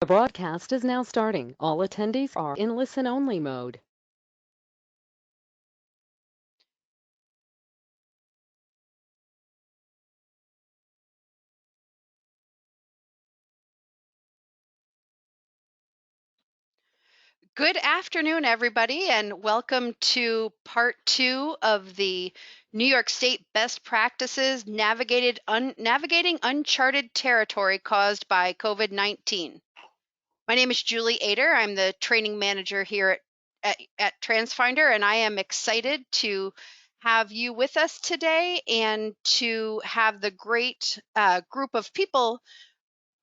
The broadcast is now starting. All attendees are in listen-only mode. Good afternoon, everybody, and welcome to part 2 of the New York State Best Practices Navigating Uncharted Territory Caused by COVID-19. My name is Julie Ader. I'm the training manager here at Transfinder, and I am excited to have you with us today and to have the great group of people,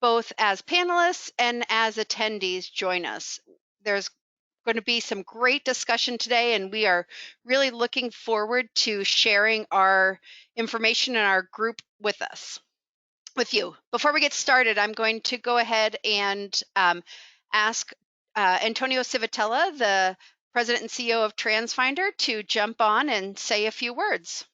both as panelists and as attendees, join us. There's going to be some great discussion today, and we are really looking forward to sharing our information in our group with you. Before we get started, I'm going to go ahead and ask Antonio Civitella, the President and CEO of Transfinder, to jump on and say a few words.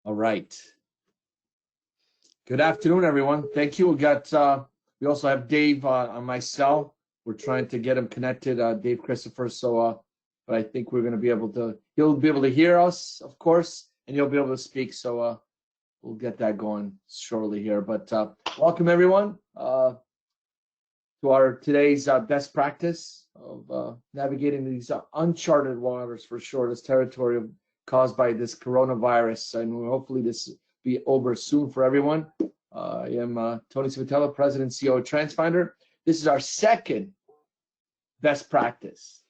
All right. Good afternoon, everyone. Thank you. We also have Dave on my cell. We're trying to get him connected, Dave Christopher. But I think we're going to be able to. He'll be able to hear us, of course, and he'll be able to speak. So we'll get that going shortly here. But welcome, everyone, to our today's best practice of navigating these uncharted waters, for sure, this territory caused by this coronavirus, and hopefully this will be over soon for everyone. I am Tony Civitella, President and CEO of Transfinder. This is our second best practice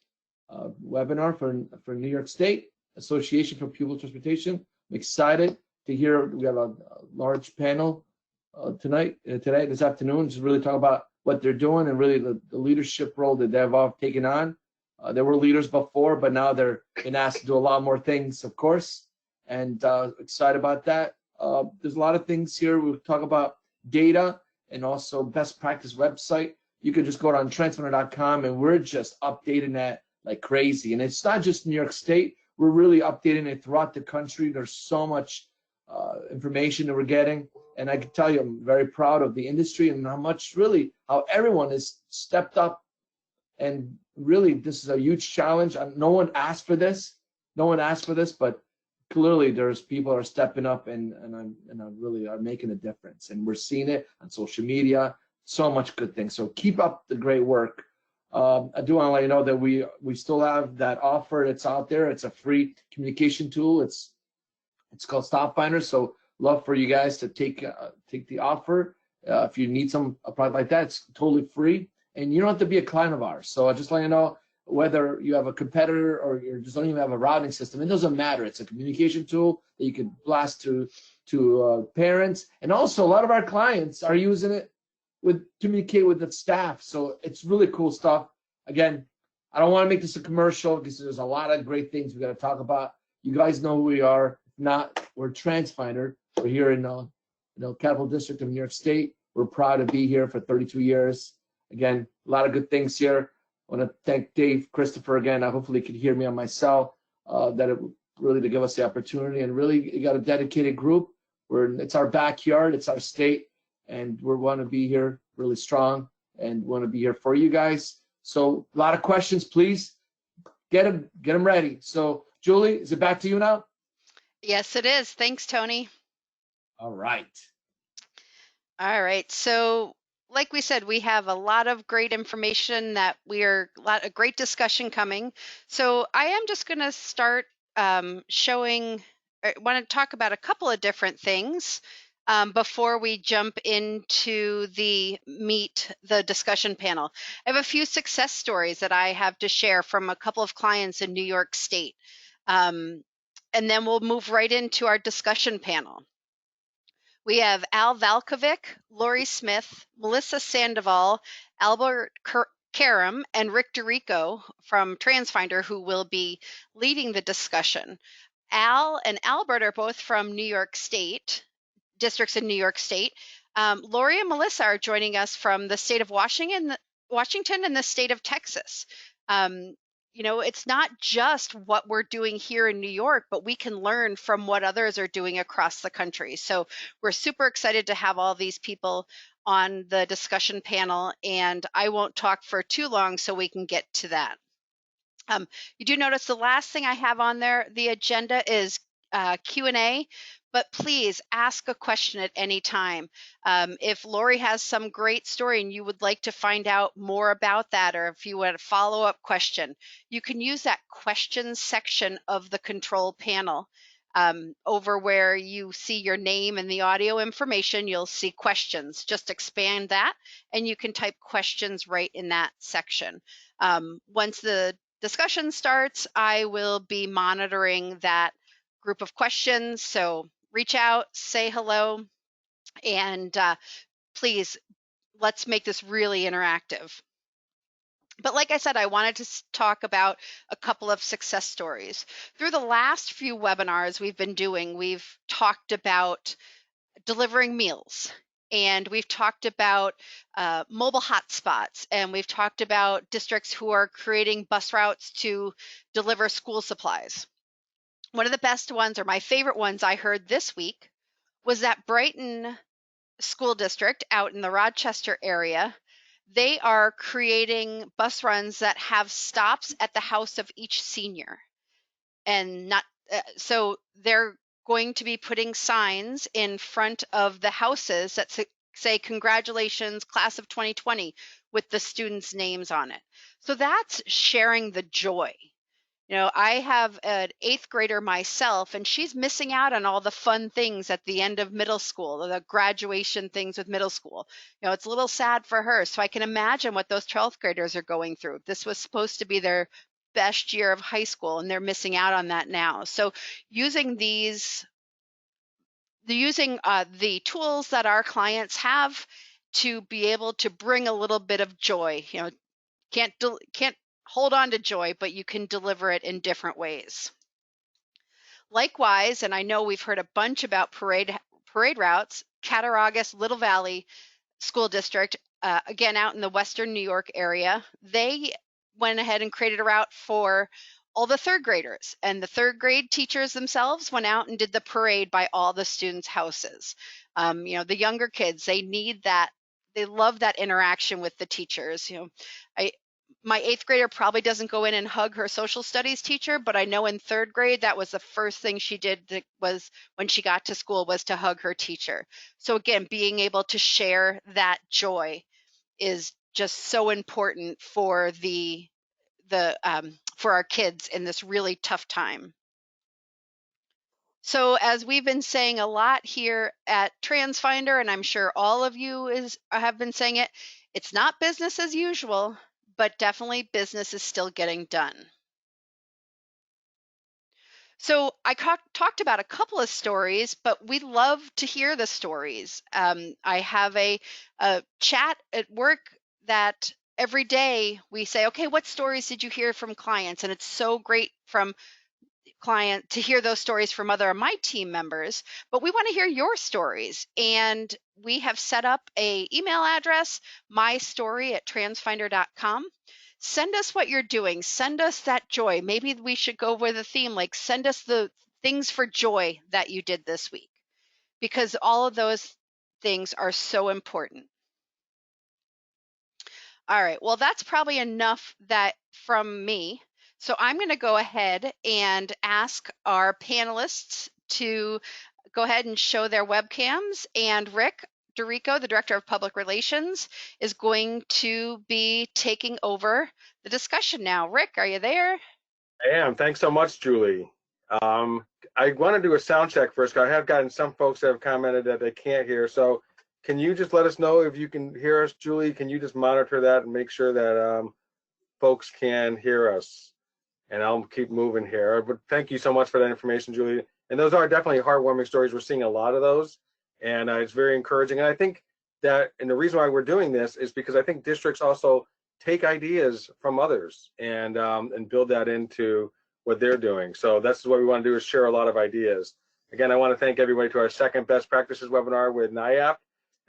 webinar for New York State Association for Pupil Transportation. I'm excited to hear. We have a large panel this afternoon, to really talk about what they're doing and really the leadership role that they've all taken on. They were leaders before, but now they're being asked to do a lot more things, of course, and excited about that. There's a lot of things here. We'll talk about data and also best practice website. You can just go on transfinder.com, and we're just updating that like crazy. And it's not just New York State. We're really updating it throughout the country. There's so much information that we're getting. And I can tell you, I'm very proud of the industry and how everyone has stepped up. And really, this is a huge challenge. No one asked for this. But clearly there's people are stepping up and really are making a difference. And we're seeing it on social media, so much good things. So keep up the great work. I do want to let you know that we still have that offer that's out there. It's a free communication tool. It's called StopFinder. So love for you guys to take the offer. If you need a product like that, it's totally free. And you don't have to be a client of ours. So I just let you know, whether you have a competitor or you just don't even have a routing system, it doesn't matter. It's a communication tool that you can blast to parents. And also, a lot of our clients are using it to communicate with the staff. So it's really cool stuff. Again, I don't want to make this a commercial because there's a lot of great things we got to talk about. You guys know who we are. If not, we're Transfinder. We're here in Capital District of New York State. We're proud to be here for 32 years. Again, a lot of good things here. I want to thank Dave Christopher again. Hopefully you can hear me on my cell, really to give us the opportunity. And really, you got a dedicated group. It's our backyard, it's our state, and we want to be here really strong and want to be here for you guys. So a lot of questions, please get them ready. So Julie, is it back to you now? Yes, it is. Thanks, Tony. All right. So like we said, we have a lot of great information a great discussion coming. So I am just going to start want to talk about a couple of different things before we jump into the discussion panel. I have a few success stories that I have to share from a couple of clients in New York State. And then we'll move right into our discussion panel. We have Al Valkovic, Lori Smith, Melissa Sandoval, Albert Karam, and Rick DeRico from Transfinder, who will be leading the discussion. Al and Albert are both from New York State, districts in New York State. Lori and Melissa are joining us from the state of Washington and the state of Texas. it's not just what we're doing here in New York, but we can learn from what others are doing across the country. So we're super excited to have all these people on the discussion panel, and I won't talk for too long so we can get to that. You do notice the last thing I have on there, the agenda, is Q&A, but please ask a question at any time. If Lori has some great story and you would like to find out more about that, or if you want a follow-up question, you can use that questions section of the control panel. Over where you see your name and the audio information, you'll see questions. Just expand that and you can type questions right in that section. Once the discussion starts, I will be monitoring that group of questions. So reach out, say hello, and please, let's make this really interactive. But like I said, I wanted to talk about a couple of success stories. Through the last few webinars we've been doing, we've talked about delivering meals, and we've talked about mobile hotspots, and we've talked about districts who are creating bus routes to deliver school supplies. One of the best ones, or my favorite ones I heard this week, was that Brighton School District out in the Rochester area. They are creating bus runs that have stops at the house of each senior. And not so they're going to be putting signs in front of the houses that say congratulations class of 2020 with the students' names on it. So that's sharing the joy. I have an 8th grader myself, and she's missing out on all the fun things at the end of middle school, the graduation things with middle school. It's a little sad for her. So I can imagine what those 12th graders are going through. This was supposed to be their best year of high school, and they're missing out on that now. So using the tools that our clients have to be able to bring a little bit of joy. Can't hold on to joy, but you can deliver it in different ways. Likewise, and I know we've heard a bunch about parade routes, Cattaraugus Little Valley School District, again out in the Western New York area, they went ahead and created a route for all the 3rd graders, and the 3rd grade teachers themselves went out and did the parade by all the students' houses. The younger kids, they need that. They love that interaction with the teachers. My 8th grader probably doesn't go in and hug her social studies teacher, but I know in 3rd grade, that was the first thing she did was when she got to school was to hug her teacher. So again, being able to share that joy is just so important for for our kids in this really tough time. So as we've been saying a lot here at Transfinder, and I'm sure all of you have been saying it, it's not business as usual, but definitely business is still getting done. So I talked about a couple of stories, but we love to hear the stories. I have a chat at work that every day we say, okay, what stories did you hear from clients? And it's so great from client to hear those stories from other of my team members, but we want to hear your stories. And we have set up a email address, mystory@transfinder.com. Send us what you're doing. Send us that joy. Maybe we should go with a theme like send us the things for joy that you did this week, because all of those things are so important. All right, well, that's probably enough from me. So I'm going to go ahead and ask our panelists to go ahead and show their webcams. And Rick Dorico, the Director of Public Relations, is going to be taking over the discussion now. Rick, are you there? I am. Thanks so much, Julie. I want to do a sound check first, because I have gotten some folks that have commented that they can't hear. So can you just let us know if you can hear us, Julie? Can you just monitor that and make sure that folks can hear us? And I'll keep moving here. But thank you so much for that information, Julie. And those are definitely heartwarming stories. We're seeing a lot of those, and it's very encouraging. And I think that, and the reason why we're doing this is because I think districts also take ideas from others and build that into what they're doing. So that's what we want to do, is share a lot of ideas. Again, I want to thank everybody to our second best practices webinar with NYAP.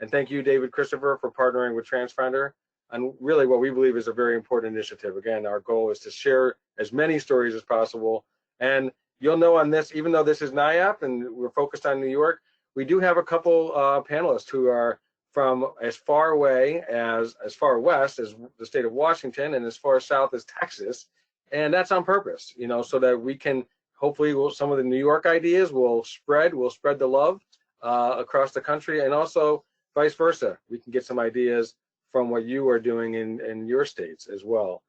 And thank you, David Christopher, for partnering with Transfinder. on really what we believe is a very important initiative. Again, our goal is to share as many stories as possible. And you'll know on this, even though this is NYAP and we're focused on New York, we do have a couple panelists who are from as far away as far west as the state of Washington and as far south as Texas. And that's on purpose, you know, so that we can hopefully some of the New York ideas will spread the love across the country, and also vice versa. We can get some ideas from what you are doing in your states as well.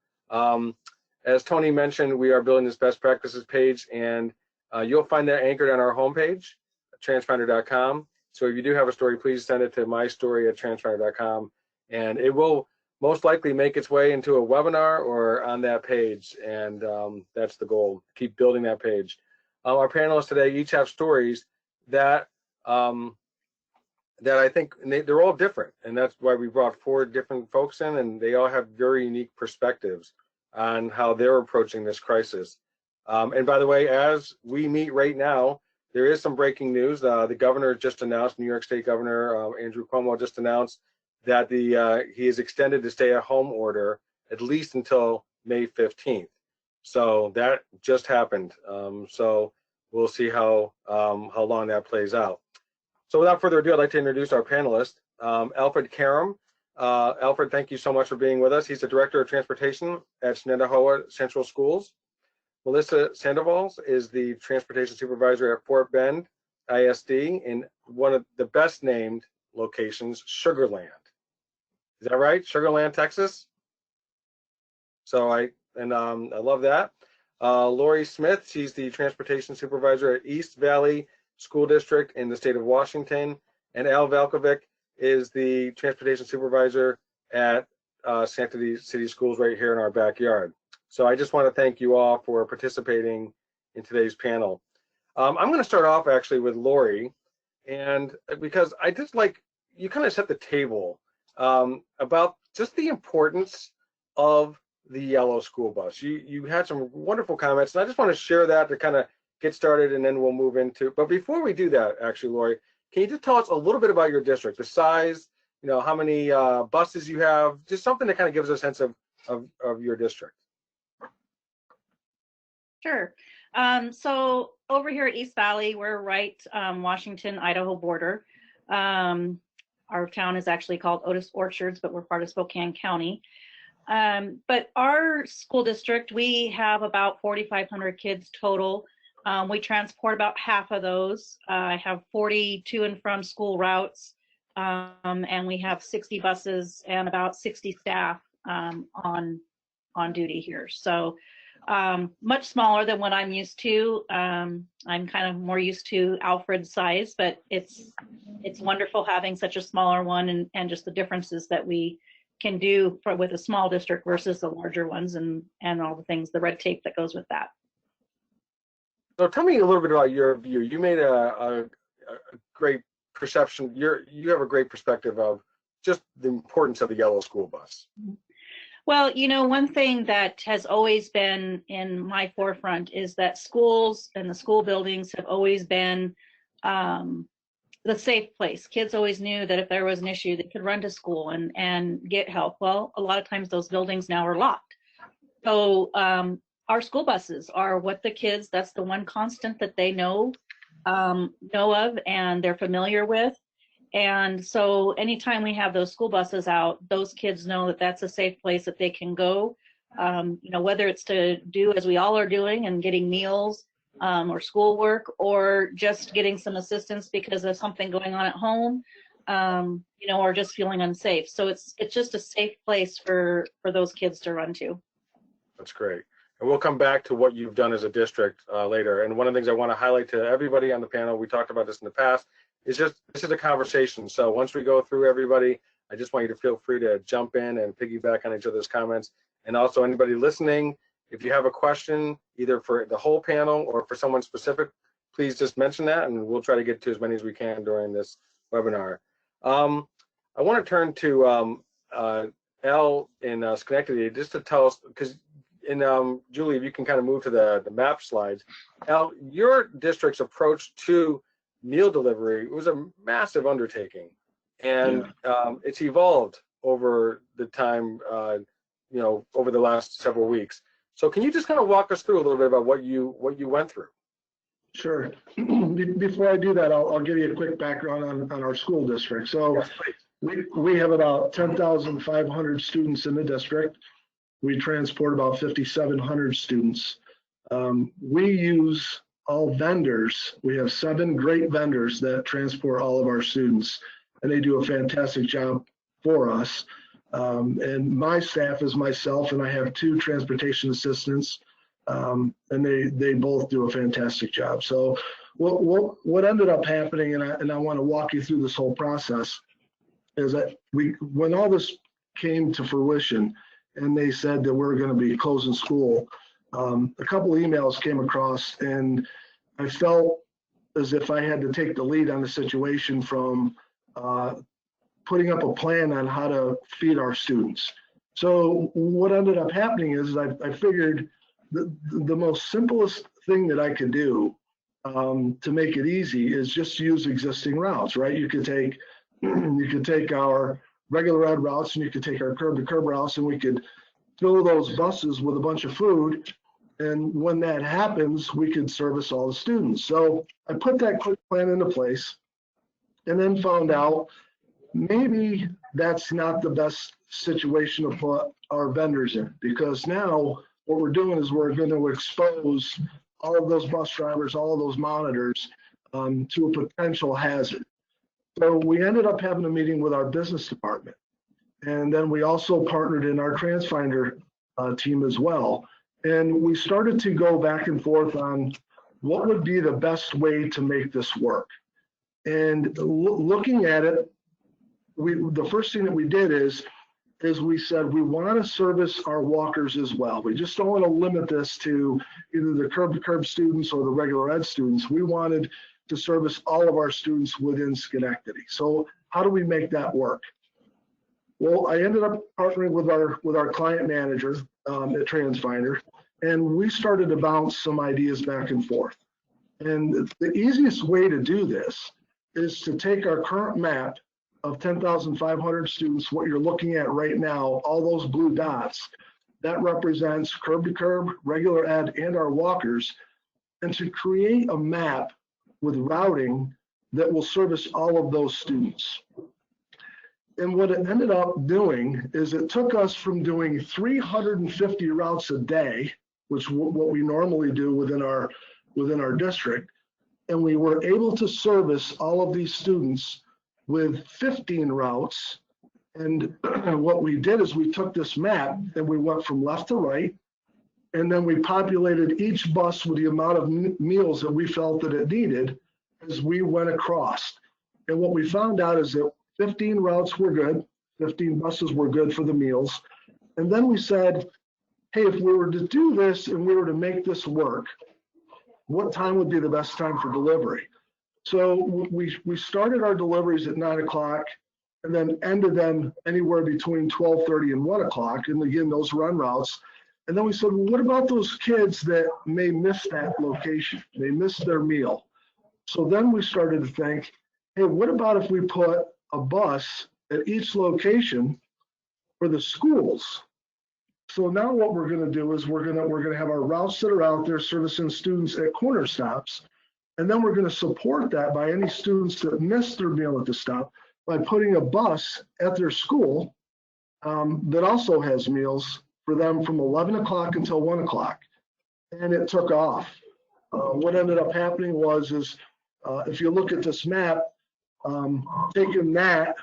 As Tony mentioned, we are building this best practices page, and you'll find that anchored on our homepage, transfinder.com. So if you do have a story, please send it to mystory@transfinder.com, and it will most likely make its way into a webinar or on that page, and that's the goal. Keep building that page. Our panelists today each have stories that I think they're all different, and that's why we brought 4 different folks in, and they all have very unique perspectives on how they're approaching this crisis. And by the way, as we meet right now, there is some breaking news. The governor just announced, New York State Governor Andrew Cuomo just announced that he has extended the stay-at-home order at least until May 15th. So that just happened. So we'll see how long that plays out. So without further ado, I'd like to introduce our panelist, Alfred Karam. Alfred, thank you so much for being with us. He's the Director of Transportation at Shenandoah Central Schools. Melissa Sandoval is the Transportation Supervisor at Fort Bend ISD in one of the best named locations, Sugar Land. Is that right? Sugar Land, Texas? So I love that. Lori Smith, she's the Transportation Supervisor at East Valley School District in the state of Washington, and Al Valkovic is the Transportation Supervisor at Santa City Schools right here in our backyard. So I just want to thank you all for participating in today's panel. I'm going to start off actually with Lori, and because I just like, you kind of set the table about just the importance of the yellow school bus. You had some wonderful comments, and I just want to share that to kind of get started, and then we'll move into, but before we do that, actually, Lori, can you just tell us a little bit about your district, the size, you know, how many buses you have, just something that kind of gives a sense of your district. Sure. So over here at East Valley, we're right Washington-Idaho border. Our town is actually called Otis Orchards, but we're part of Spokane County. But our school district, we have about 4,500 kids total. We transport about half of those. I have 40 to and from school routes, and we have 60 buses and about 60 staff on duty here. So much smaller than what I'm used to. I'm kind of more used to Alfred's size, but it's wonderful having such a smaller one, and just the differences that we can do with a small district versus the larger ones, and all the things, the red tape that goes with that. So tell me a little bit about your view. You made a great perception. You have a great perspective of just the importance of the yellow school bus. Well, you know, one thing that has always been in my forefront is that schools and the school buildings have always been the safe place. Kids always knew that if there was an issue, they could run to school and get help. Well, a lot of times those buildings now are locked. So our school buses are what the kids, that's the one constant that they know of and they're familiar with. And so anytime we have those school buses out, those kids know that that's a safe place that they can go, you know, whether it's to do as we all are doing and getting meals or schoolwork, or just getting some assistance because of something going on at home, you know, or just feeling unsafe. So it's just a safe place for those kids to run to. That's great. And we'll come back to what you've done as a district later. And one of the things I want to highlight to everybody on the panel, we talked about this in the past, is just this is a conversation. So once we go through everybody, I just want you to feel free to jump in and piggyback on each other's comments. And also anybody listening, if you have a question, either for the whole panel or for someone specific, please just mention that, and we'll try to get to as many as we can during this webinar. I want to turn to Al in Schenectady just to tell us, because Julie, if you can kind of move to the map slides. Al, your district's approach to meal delivery was a massive undertaking, and it's evolved over the time, over the last several weeks. So can you just kind of walk us through a little bit about what you went through? Sure. Before I do that, I'll give you a quick background on our school district. So Yes, we have about 10,500 students in the district. We transport about 5,700 students. We use all vendors. We have 7 great vendors that transport all of our students, and they do a fantastic job for us. And my staff is myself, and I have 2 transportation assistants, and they both do a fantastic job. So what ended up happening, and I want to walk you through this whole process, is that when all this came to fruition, and they said that we're going to be closing school, a couple of emails came across, and I felt as if I had to take the lead on the situation from putting up a plan on how to feed our students. So what ended up happening is I figured the most simplest thing that I could do to make it easy is just use existing routes, right? You could take our regular ed routes, and you could take our curb-to-curb routes, and we could fill those buses with a bunch of food. And when that happens, we could service all the students. So I put that quick plan into place, and then found out maybe that's not the best situation to put our vendors in, because now what we're doing is we're going to expose all of those bus drivers, all of those monitors to a potential hazard. So we ended up having a meeting with our business department. And then we also partnered in our Transfinder team as well. And we started to go back and forth on what would be the best way to make this work. And looking at it, the first thing that we did is we said we want to service our walkers as well. We just don't want to limit this to either the curb-to-curb students or the regular ed students. We wanted to service all of our students within Schenectady. So how do we make that work? Well, I ended up partnering with our client manager at Transfinder, and we started to bounce some ideas back and forth. And the easiest way to do this is to take our current map of 10,500 students, what you're looking at right now, all those blue dots, that represents curb-to-curb, regular ed, and our walkers, and to create a map with routing that will service all of those students. And what it ended up doing is it took us from doing 350 routes a day, which what we normally do within our district, and we were able to service all of these students with 15 routes. And what we did is we took this map and we went from left to right, and then we populated each bus with the amount of meals that we felt that it needed as we went across. And what we found out is that 15 routes were good, 15 buses were good for the meals. And then we said, hey, if we were to do this and we were to make this work, what time would be the best time for delivery? So we started our deliveries at 9 o'clock and then ended them anywhere between 12:30 and 1 o'clock. And again, those run routes. And then we said, well, what about those kids that may miss that location? They miss their meal. So then we started to think, hey, what about if we put a bus at each location for the schools? So now what we're going to do is we're going to have our routes that are out there servicing students at corner stops, and then we're going to support that by any students that miss their meal at the stop by putting a bus at their school that also has meals for them from 11 o'clock until 1 o'clock. And it took off. What ended up happening was if you look at this map, taking that,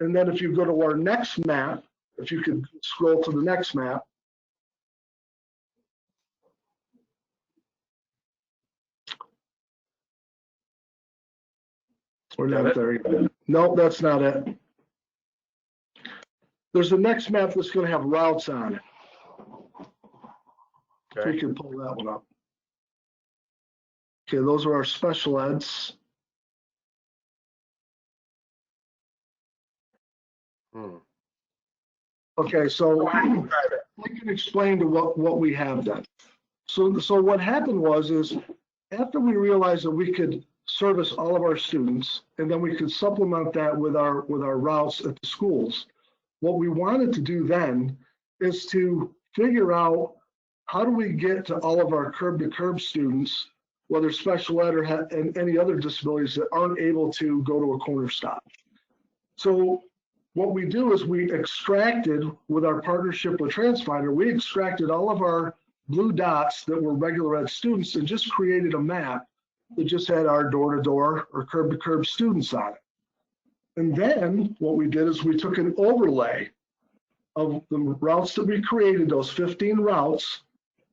and then if you go to our next map, if you could scroll to the next map. We're not there yet. No, that's not it. There's a next map that's going to have routes on it. Okay. If we can pull that one up. Okay, those are our special eds. Okay, so we can explain to what we have done. So what happened was after we realized that we could service all of our students, and then we could supplement that with our routes at the schools, what we wanted to do then is to figure out how do we get to all of our curb-to-curb students, whether special ed or and any other disabilities that aren't able to go to a corner stop. So what we do is we extracted, with our partnership with Transfinder, we extracted all of our blue dots that were regular ed students and just created a map that just had our door-to-door or curb-to-curb students on it. And then what we did is we took an overlay of the routes that we created, those 15 routes,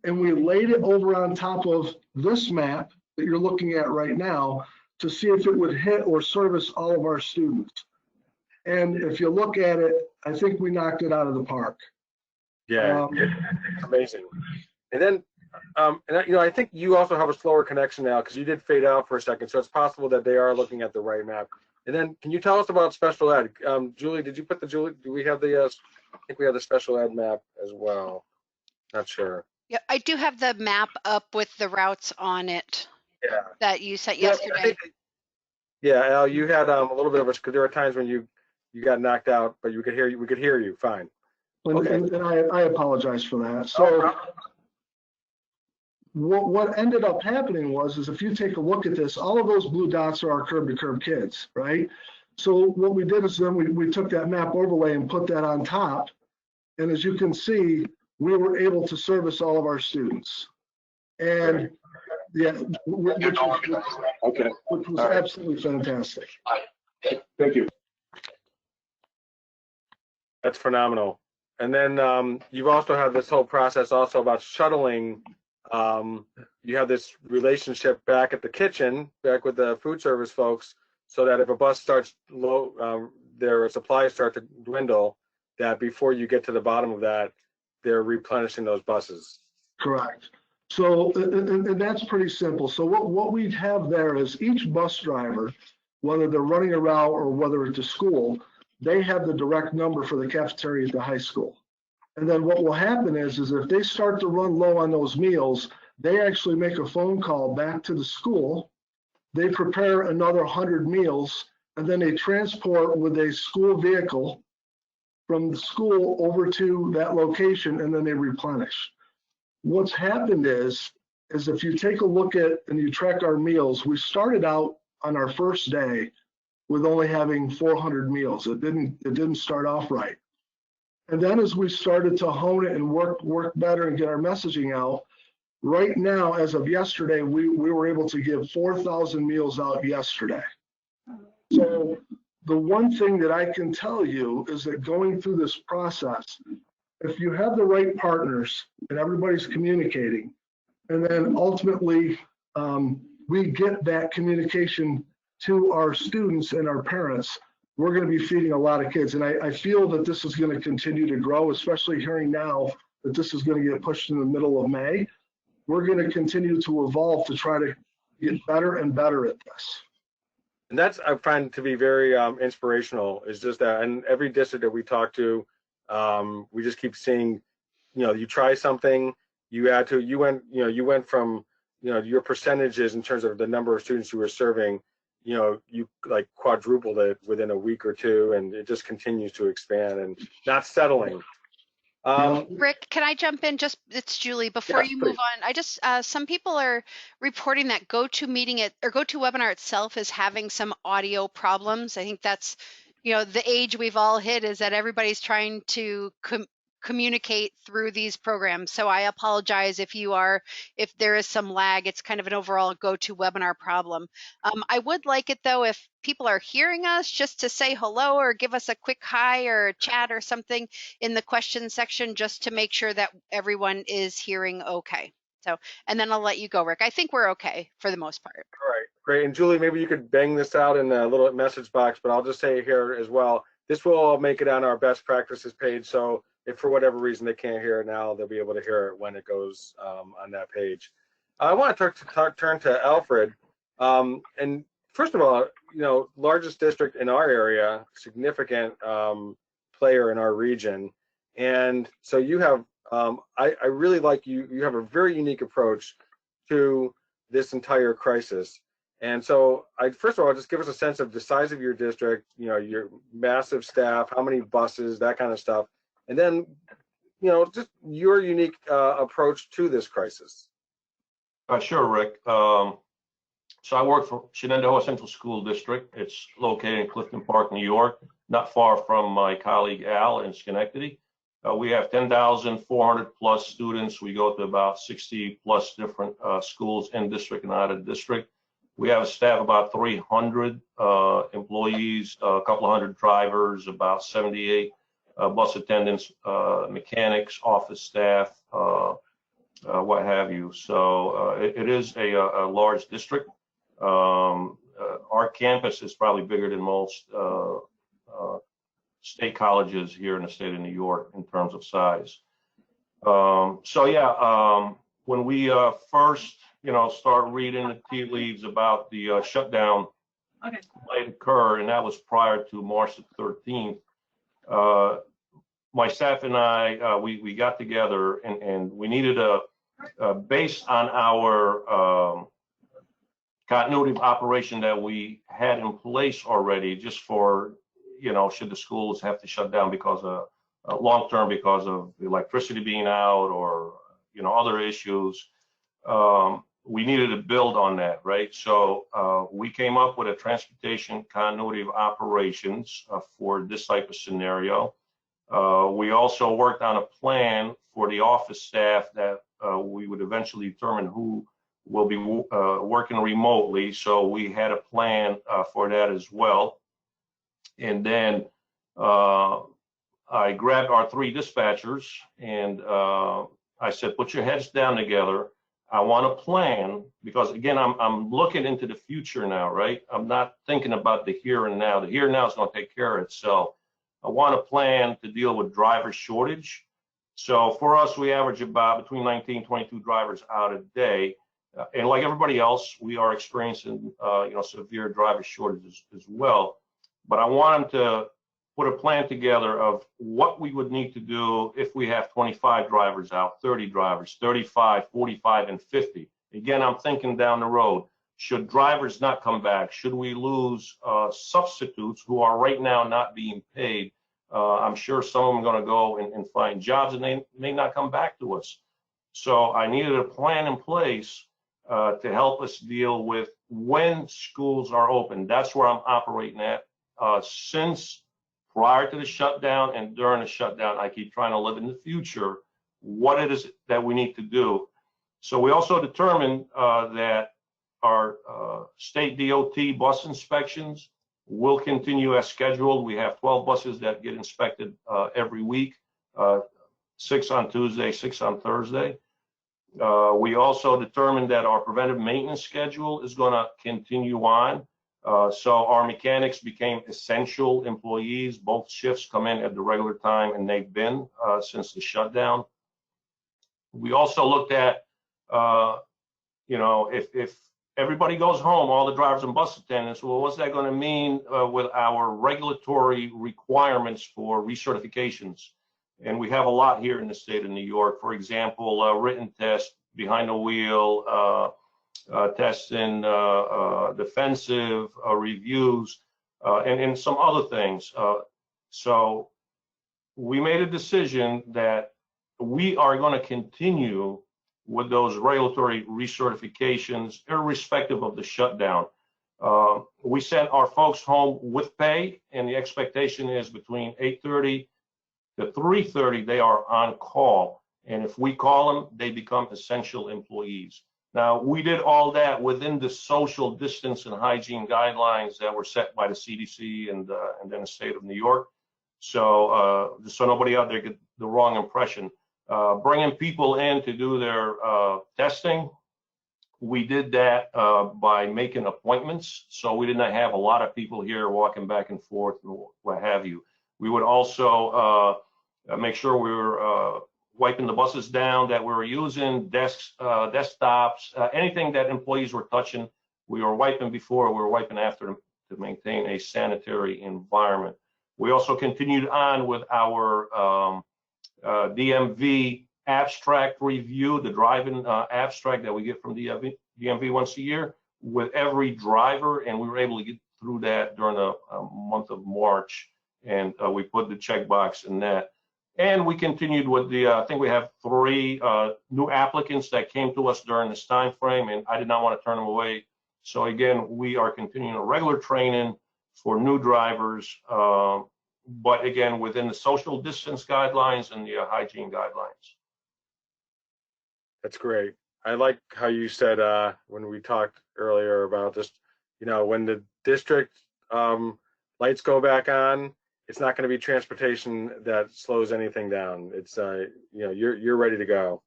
and we laid it over on top of this map that you're looking at right now to see if it would hit or service all of our students. And if you look at it, I think we knocked it out of the park. Yeah, it's amazing. And then, I think you also have a slower connection now because you did fade out for a second. So it's possible that they are looking at the right map. And then, can you tell us about special ed? Julie, did you put do we have the, I think we have the special ed map as well. Not sure. Yeah, I do have the map up with the routes on it. Yeah. That you sent yesterday. Yeah, Al, you had a little bit of a, because there were times when you got knocked out, but we could hear you fine. Okay. And I apologize for that. So what ended up happening is if you take a look at this, all of those blue dots are our curb-to-curb kids, right? So what we did is then we took that map overlay and put that on top. And as you can see, we were able to service all of our students. And yeah, which was absolutely fantastic. Thank you. That's phenomenal. And then you've also had this whole process also about shuttling. You have this relationship back at the kitchen, back with the food service folks, so that if a bus starts low, their supplies start to dwindle, that before you get to the bottom of that, they're replenishing those buses. Correct. So, and that's pretty simple. So what we have there is each bus driver, whether they're running a route or whether it's a school, they have the direct number for the cafeteria at the high school. And then what will happen is if they start to run low on those meals, they actually make a phone call back to the school. They prepare another 100 meals, and then they transport with a school vehicle from the school over to that location, and then they replenish. What's happened is if you take a look at and you track our meals, we started out on our first day with only having 400 meals. It didn't start off right. And then as we started to hone it and work better and get our messaging out, right now, as of yesterday, we were able to give 4,000 meals out yesterday. So the one thing that I can tell you is that going through this process, if you have the right partners and everybody's communicating, and then ultimately we get that communication to our students and our parents, we're going to be feeding a lot of kids. And I feel that this is going to continue to grow, especially hearing now that this is going to get pushed in the middle of May. We're going to continue to evolve to try to get better and better at this. And that's, I find to be very inspirational, is just that, and every district that we talk to, we just keep seeing, you try something, you add to, you went from, your percentages in terms of the number of students you were serving, you like quadrupled it within a week or two, and it just continues to expand and not settling. Rick, can I jump in? It's Julie. Before you move on, some people are reporting that GoToWebinar itself is having some audio problems. I think that's, the age we've all hit is that everybody's trying to communicate through these programs. So I apologize if there is some lag. It's kind of an overall GoToWebinar problem. I would like it though, if people are hearing us, just to say hello or give us a quick hi or a chat or something in the question section, just to make sure that everyone is hearing okay. So, and then I'll let you go, Rick. I think we're okay for the most part. All right, great. And Julie, maybe you could bang this out in a little message box, but I'll just say here as well, this will all make it on our best practices page. So if for whatever reason they can't hear it now, they'll be able to hear it when it goes on that page. I want to turn to Alfred. And first of all, largest district in our area, significant player in our region. And so you have, I really like you have a very unique approach to this entire crisis. And so first of all, just give us a sense of the size of your district, your massive staff, how many buses, that kind of stuff. And then, just your unique approach to this crisis. Sure, Rick. So I work for Shenandoah Central School District. It's located in Clifton Park, New York, not far from my colleague Al in Schenectady. We have 10,400 plus students. We go to about 60 plus different schools in district and out of district. We have a staff of about 300 employees, a couple of hundred drivers, about 78 bus attendants, mechanics, office staff, what have you. So it is a large district. Our campus is probably bigger than most state colleges here in the state of New York in terms of size. When we first, start reading the tea leaves about the shutdown might occur, and that was prior to March the 13th. My staff and I, we got together and we needed based on our continuity of operation that we had in place already, just for, should the schools have to shut down because of long-term, because of electricity being out or, other issues. We needed to build on that, right? So we came up with a transportation continuity of operations for this type of scenario. We also worked on a plan for the office staff that we would eventually determine who will be working remotely. So we had a plan for that as well. And then I grabbed our 3 dispatchers and I said, put your heads down together. I want a plan, because again, I'm looking into the future now, right? I'm not thinking about the here and now. The here and now is going to take care of itself. I want a plan to deal with driver shortage. So for us, we average about between 19, 22 drivers out a day. And like everybody else, we are experiencing, severe driver shortages as well. But I want them to put a plan together of what we would need to do if we have 25 drivers out, 30 drivers, 35, 45, and 50. Again, I'm thinking down the road. Should drivers not come back? Should we lose substitutes who are right now not being paid? I'm sure some of them are going to go and find jobs, and they may not come back to us. So I needed a plan in place to help us deal with when schools are open. That's where I'm operating at. Since prior to the shutdown and during the shutdown, I keep trying to live in the future, what it is that we need to do. So we also determined that our state DOT bus inspections will continue as scheduled. We have 12 buses that get inspected every week, 6 on Tuesday, 6 on Thursday. We also determined that our preventive maintenance schedule is going to continue on. So our mechanics became essential employees. Both shifts come in at the regular time, and they've been since the shutdown. We also looked at, if everybody goes home, all the drivers and bus attendants, well, what's that going to mean with our regulatory requirements for recertifications? And we have a lot here in the state of New York. For example, written test, behind the wheel, tests in defensive reviews, and some other things. So we made a decision that we are going to continue with those regulatory recertifications, irrespective of the shutdown. We sent our folks home with pay, and the expectation is between 8:30 to 3:30, they are on call. And if we call them, they become essential employees. Now, we did all that within the social distance and hygiene guidelines that were set by the CDC and then the state of New York. So just so nobody out there get the wrong impression. Bringing people in to do their testing, we did that by making appointments. So we did not have a lot of people here walking back and forth and what have you. We would also make sure we were wiping the buses down that we were using, desks, desktops, anything that employees were touching. We were wiping before, we were wiping after them to maintain a sanitary environment. We also continued on with our DMV abstract review, the driving abstract that we get from DMV once a year. with every driver, and we were able to get through that during the month of March, and we put the checkbox in that. And we continued with the, I think we have 3 new applicants that came to us during this time frame, and I did not want to turn them away. So again, we are continuing a regular training for new drivers, but again, within the social distance guidelines and the hygiene guidelines. That's great. I like how you said when we talked earlier about just, you know, when the district lights go back on, it's not going to be transportation that slows anything down. It's you know, you're ready to go.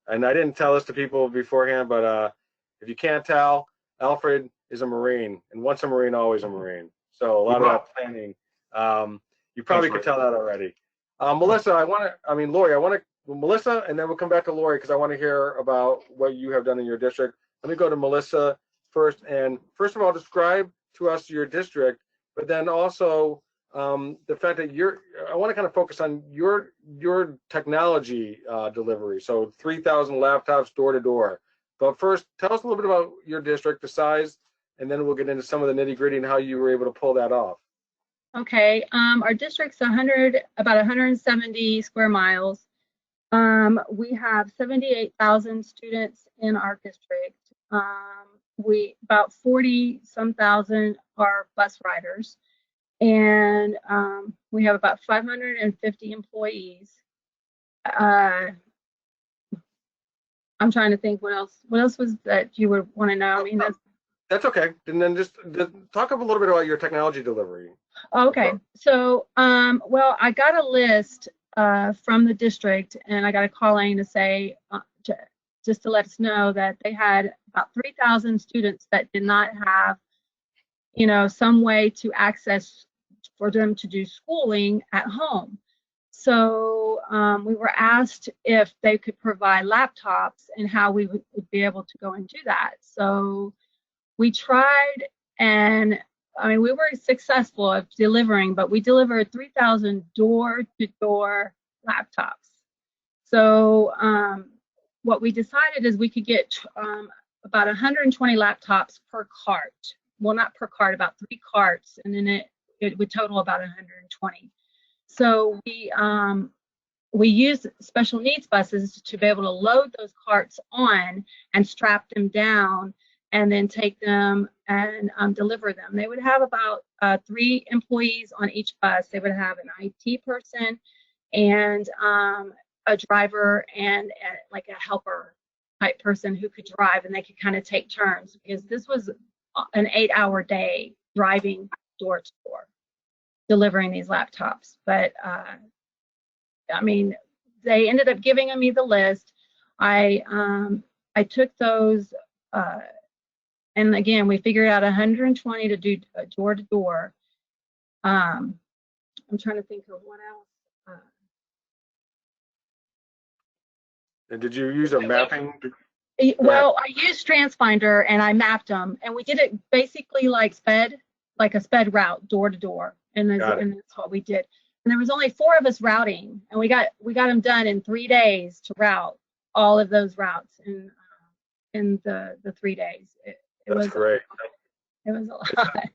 And I didn't tell this to people beforehand, but if you can't tell, Alfred is a Marine, and once a Marine, always a Marine. So a lot of that planning, you probably could tell that already. Melissa, Lori, I want to, Melissa, and then we'll come back to Lori because I want to hear about what you have done in your district. Let me go to Melissa first. And first of all, describe to us your district, but then also the fact that I want to kind of focus on your technology delivery. So 3,000 laptops door to door. But first, tell us a little bit about your district, the size, and then we'll get into some of the nitty gritty and how you were able to pull that off. Okay, our district's about 170 square miles. We have 78,000 students in our district. About 40-some thousand are bus riders, and we have about 550 employees. I'm trying to think what else was that you would want to know. I mean, that's okay. And then just talk a little bit about your technology delivery. Okay, so well, I got a list from the district, and I got a calling to say just to let us know that they had about 3,000 students that did not have, you know, some way to access for them to do schooling at home. So we were asked if they could provide laptops and how we would be able to go and do that. So we tried, and I mean, we were successful at delivering, but we delivered 3,000 door-to-door laptops. So what we decided is we could get about 120 laptops per cart. Well, not per cart, about 3 carts, and then it would total about 120. So we used special needs buses to be able to load those carts on and strap them down and then take them and deliver them. They would have about 3 employees on each bus. They would have an IT person and a driver and like a helper type person who could drive, and they could kind of take turns because this was an 8-hour day driving door to door, delivering these laptops. But I mean, they ended up giving me the list. I took those, and again, we figured out 120 to do door to door. I'm trying to think of what else. And did you use a mapping? Well, I used Transfinder and I mapped them, and we did it basically like a sped route door to door, and that's what we did. And there was only 4 of us routing, and we got them done in 3 days to route all of those routes in the 3 days. That's great. It was a lot.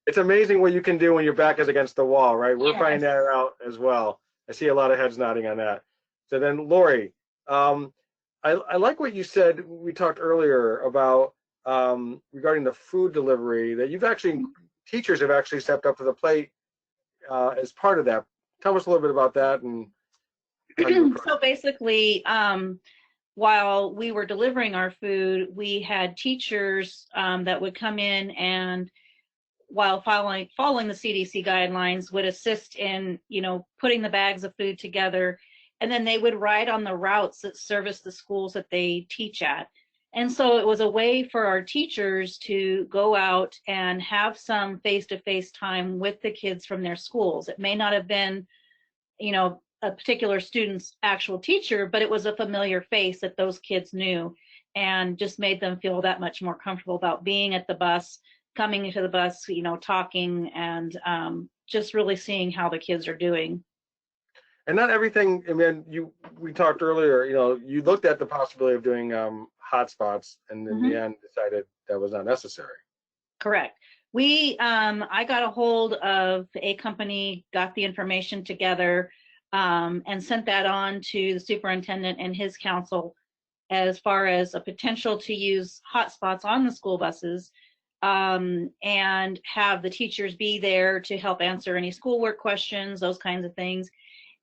It's amazing what you can do when your back is against the wall, right? We're finding that out as well. I see a lot of heads nodding on that. So then, Lori, I like what you said. We talked earlier about regarding the food delivery, that teachers have actually stepped up to the plate as part of that. Tell us a little bit about that. And so basically, while we were delivering our food, we had teachers that would come in and, while following the CDC guidelines, would assist in, you know, putting the bags of food together, and then they would ride on the routes that service the schools that they teach at. And so it was a way for our teachers to go out and have some face-to-face time with the kids from their schools. It may not have been, you know, a particular student's actual teacher, but it was a familiar face that those kids knew, and just made them feel that much more comfortable about being at the bus, coming into the bus, you know, talking, and just really seeing how the kids are doing. And not everything, I mean, we talked earlier, you know, you looked at the possibility of doing hotspots, and in the end decided was not necessary. Correct. I got a hold of a company, got the information together, and sent that on to the superintendent and his council as far as a potential to use hotspots on the school buses, and have the teachers be there to help answer any schoolwork questions, those kinds of things.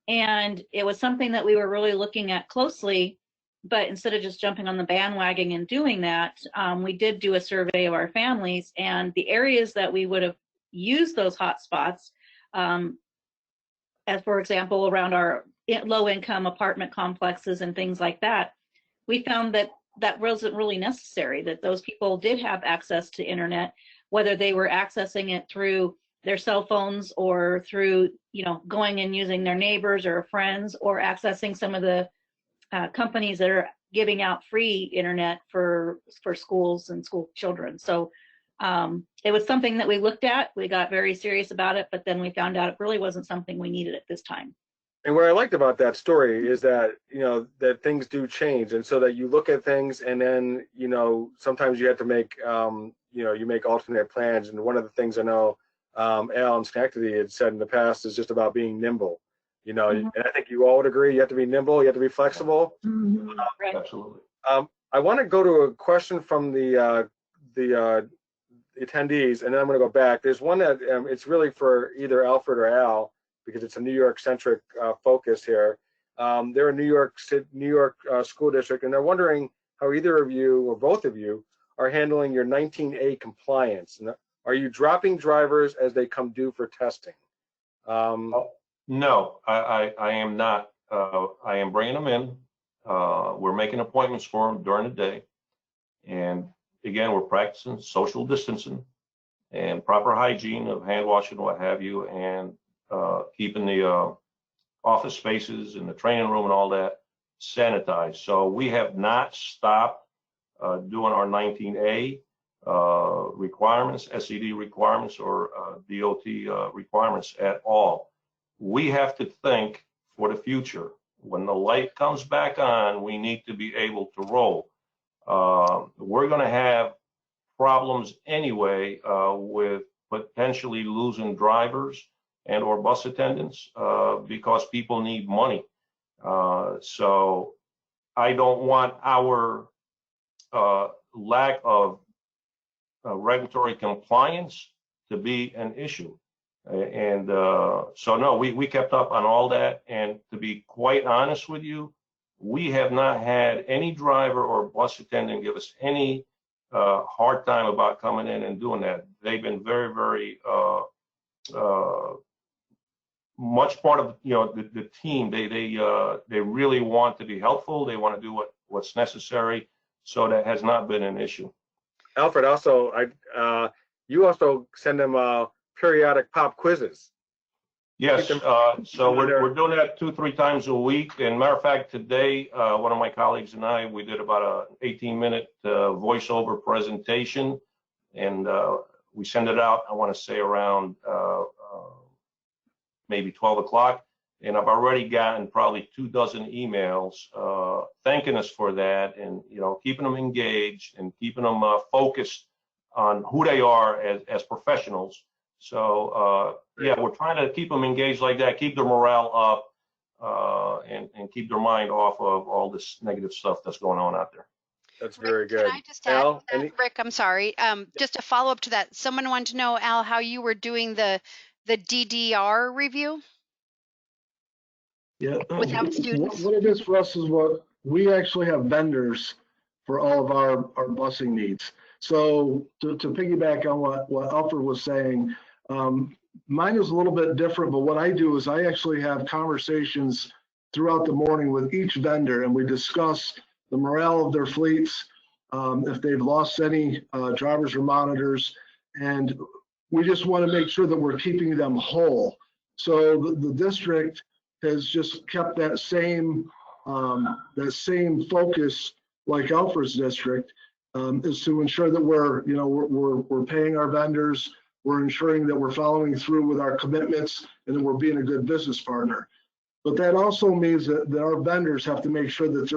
And it was something that we were really looking at closely, but instead of just jumping on the bandwagon and doing that, we did do a survey of our families, and the areas that we would have used those hotspots, as for example, around our low-income apartment complexes and things like that, we found that that wasn't really necessary, that those people did have access to internet, whether they were accessing it through their cell phones or through, going and using their neighbors or friends, or accessing some of the companies that are giving out free internet for schools and school children. So it was something that we looked at. We got very serious about it, but then we found out it really wasn't something we needed at this time. And what I liked about that story is that, that things do change. And so that you look at things, and then, sometimes you have to make, you make alternate plans. And one of the things I know Al and Schenectady had said in the past is just about being nimble, and I think you all would agree, you have to be nimble, you have to be flexible. Right. Absolutely. I want to go to a question from the attendees, and then I'm going to go back. There's one that it's really for either Alfred or Al, because it's a New York centric focus here. They're a New York school district, and they're wondering how either of you or both of you are handling your 19A compliance. Are you dropping drivers as they come due for testing? No, I am not. I am bringing them in. We're making appointments for them during the day. And again, we're practicing social distancing and proper hygiene of hand washing, what have you, and keeping the office spaces and the training room and all that sanitized. So we have not stopped doing our 19A requirements, SED requirements, or DOT requirements at all. We have to think for the future. When the light comes back on, we need to be able to roll. We're going to have problems anyway with potentially losing drivers and or bus attendants because people need money. So I don't want our lack of regulatory compliance to be an issue. And so no, we kept up on all that. And to be quite honest with you, we have not had any driver or bus attendant give us any hard time about coming in and doing that. They've been very, very much part of the team. They really want to be helpful. They want to do what's necessary. So that has not been an issue. Alfred, also, you also send them periodic pop quizzes. Yes, so we're doing that 2-3 times a week. And matter of fact, today, one of my colleagues and I, we did about a 18-minute voiceover presentation, and we send it out, I want to say around maybe 12 o'clock. And I've already gotten probably 24 emails thanking us for that, and keeping them engaged and keeping them focused on who they are as professionals. So yeah, we're trying to keep them engaged like that, keep their morale up, and keep their mind off of all this negative stuff that's going on out there. That's very good. Can I just add to that, Rick? I'm sorry. Just a follow up to that. Someone wanted to know, Al, how you were doing the DDR review. Yeah, without students. What it is for us is what we actually have vendors for all of our busing needs. So to piggyback on what Alfred was saying, mine is a little bit different, but what I do is I actually have conversations throughout the morning with each vendor, and we discuss the morale of their fleets, if they've lost any drivers or monitors, and we just want to make sure that we're keeping them whole. So the district has just kept that same focus like Alfred's district, is to ensure that we're paying our vendors, we're ensuring that we're following through with our commitments, and that we're being a good business partner. But that also means that our vendors have to make sure that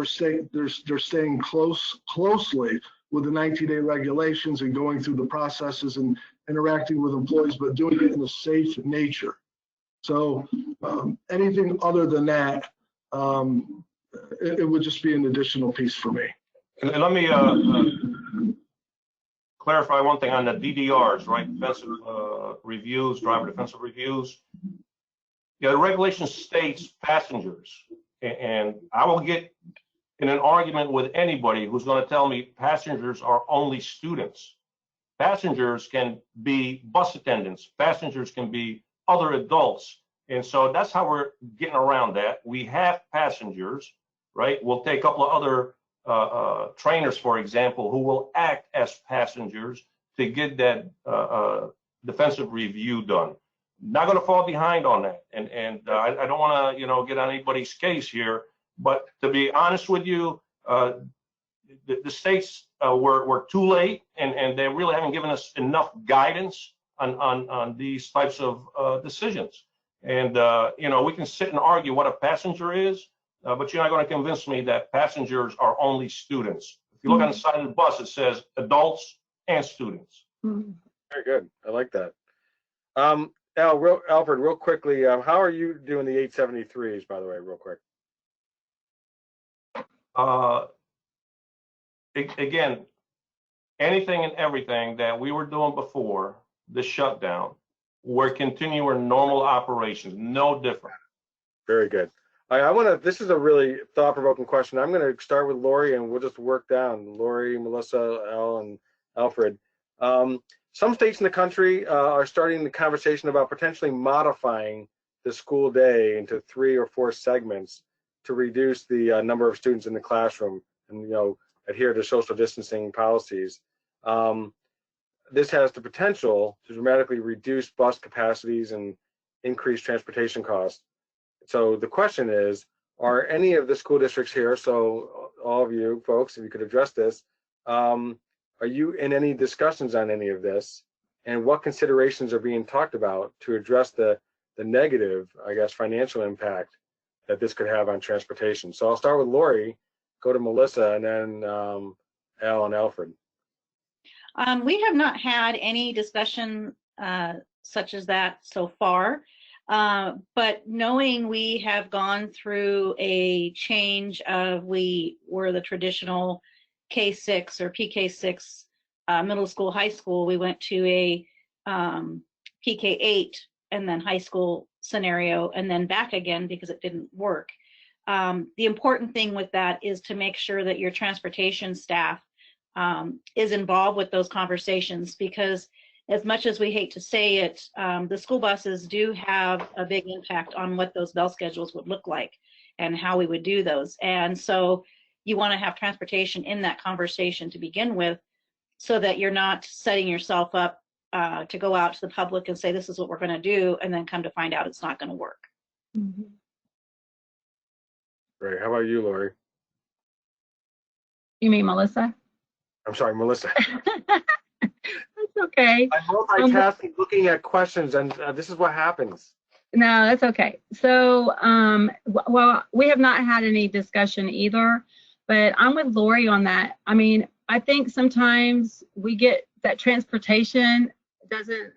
they're staying closely with the 90-day regulations and going through the processes and interacting with employees, but doing it in a safe nature. So anything other than that, it would just be an additional piece for me. And let me clarify one thing on the DDRs, right? Defensive reviews, driver defensive reviews. Yeah, the regulation states passengers, and I will get in an argument with anybody who's going to tell me passengers are only students. Passengers can be bus attendants. Passengers can be other adults. And so that's how we're getting around that. We have passengers, right? We'll take a couple of other trainers, for example, who will act as passengers to get that defensive review done. Not going to fall behind on that. And I don't want to, get on anybody's case here, but to be honest with you, the states were too late, and they really haven't given us enough guidance on these types of decisions. And, we can sit and argue what a passenger is, but you're not going to convince me that passengers are only students. If you look on the side of the bus, it says adults and students. Very good. I like that. Alfred, real quickly, how are you doing the 873s, by the way, real quick? Again, anything and everything that we were doing before the shutdown, we're continuing normal operations, no different. Very good. I want to, this is a really thought-provoking question. I'm going to start with Lori and we'll just work down. Lori, Melissa, Al, and Alfred. Some states in the country are starting the conversation about potentially modifying the school day into 3 or 4 segments to reduce the number of students in the classroom and, adhere to social distancing policies. This has the potential to dramatically reduce bus capacities and increase transportation costs. So the question is, are any of the school districts here, so all of you folks, if you could address this, are you in any discussions on any of this? And what considerations are being talked about to address the negative, I guess, financial impact that this could have on transportation? So I'll start with Lori, go to Melissa, and then Al and Alfred. We have not had any discussion such as that so far, but knowing we have gone through a change of, we were the traditional K6 or PK6 middle school, high school, we went to a PK8 and then high school scenario and then back again because it didn't work. The important thing with that is to make sure that your transportation staff is involved with those conversations, because as much as we hate to say it, the school buses do have a big impact on what those bell schedules would look like and how we would do those. And so you want to have transportation in that conversation to begin with, so that you're not setting yourself up to go out to the public and say, this is what we're going to do, and then come to find out it's not going to work. Great. How about you, Lori? You mean Melissa? I'm sorry, Melissa. That's okay. I'm multitasking, looking at questions, and this is what happens. No, that's okay. So, well, we have not had any discussion either, but I'm with Lori on that. I mean, I think sometimes we get that transportation doesn't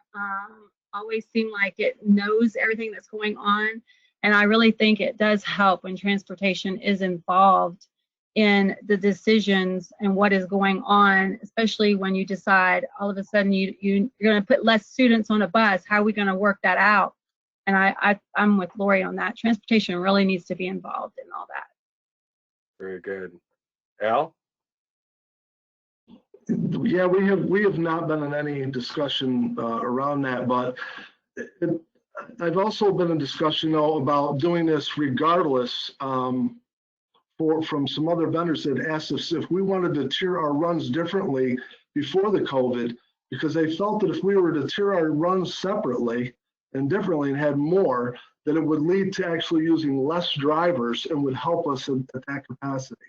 always seem like it knows everything that's going on. And I really think it does help when transportation is involved in the decisions and what is going on, especially when you decide all of a sudden you're going to put less students on a bus. How are we going to work that out? And I'm with Lori on that. Transportation really needs to be involved in all that. Very good. Al? Yeah, we have not been in any discussion around that, but I've also been in discussion though about doing this regardless. From some other vendors that asked us if we wanted to tier our runs differently before the COVID, because they felt that if we were to tier our runs separately and differently and had more, that it would lead to actually using less drivers and would help us at that capacity.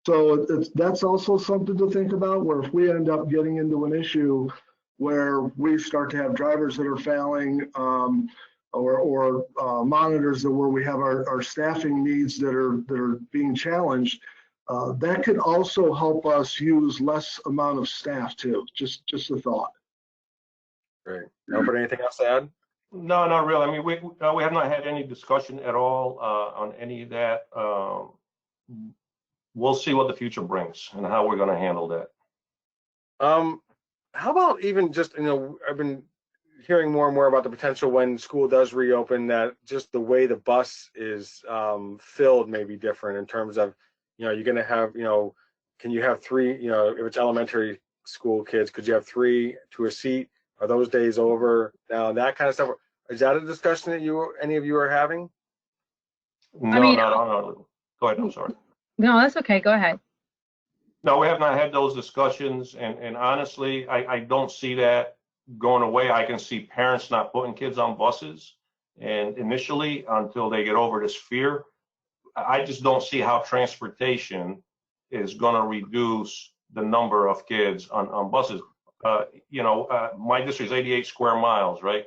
So that's also something to think about, where if we end up getting into an issue where we start to have drivers that are failing, or monitors that where we have our staffing needs that are being challenged, That could also help us use less amount of staff too. Just a thought. Great. Alfred, anything else to add? No, not really. I mean, we have not had any discussion at all on any of that. We'll see what the future brings and how we're going to handle that. How about even just, I've been hearing more and more about the potential when school does reopen that just the way the bus is filled may be different in terms of, you're going to have, can you have three, if it's elementary school kids, could you have three to a seat? Are those days over now? That kind of stuff. Is that a discussion that any of you are having? No, no. Go ahead. I'm sorry. No, that's okay. Go ahead. No, we have not had those discussions, and honestly, I don't see that going away. I can see parents not putting kids on buses, and initially, until they get over this fear, I just don't see how transportation is going to reduce the number of kids on buses. My district is 88 square miles, right?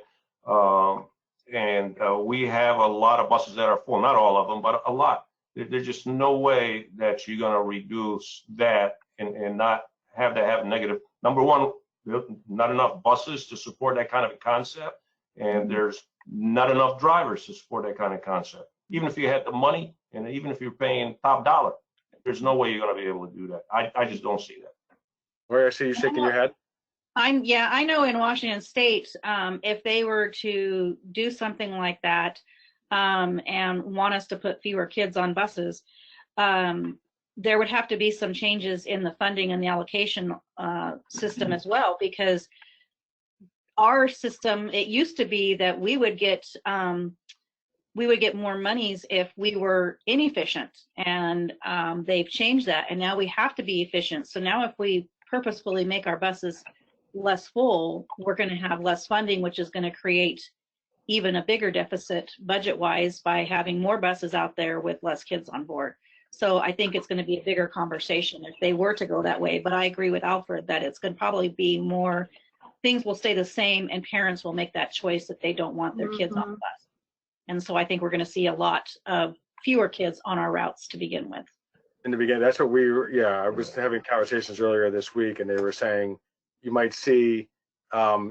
And we have a lot of buses that are full, not all of them, but a lot. There's just no way that you're going to reduce that and not have to have negative. Number one, not enough buses to support that kind of a concept, and there's not enough drivers to support that kind of concept. Even if you had the money, and even if you're paying top dollar, there's no way you're going to be able to do that. I just don't see that. Where I see you shaking your head. I know in Washington State, if they were to do something like that and want us to put fewer kids on buses, there would have to be some changes in the funding and the allocation system as well, because our system, it used to be that we would get more monies if we were inefficient, and they've changed that, and now we have to be efficient. So now if we purposefully make our buses less full, we're going to have less funding, which is going to create even a bigger deficit budget-wise by having more buses out there with less kids on board. So I think it's going to be a bigger conversation if they were to go that way. But I agree with Alfred that it's going to probably be more, things will stay the same, and parents will make that choice if they don't want their kids on the bus. And so I think we're going to see a lot of fewer kids on our routes to begin with. In the beginning, that's what I was having conversations earlier this week, and they were saying you might see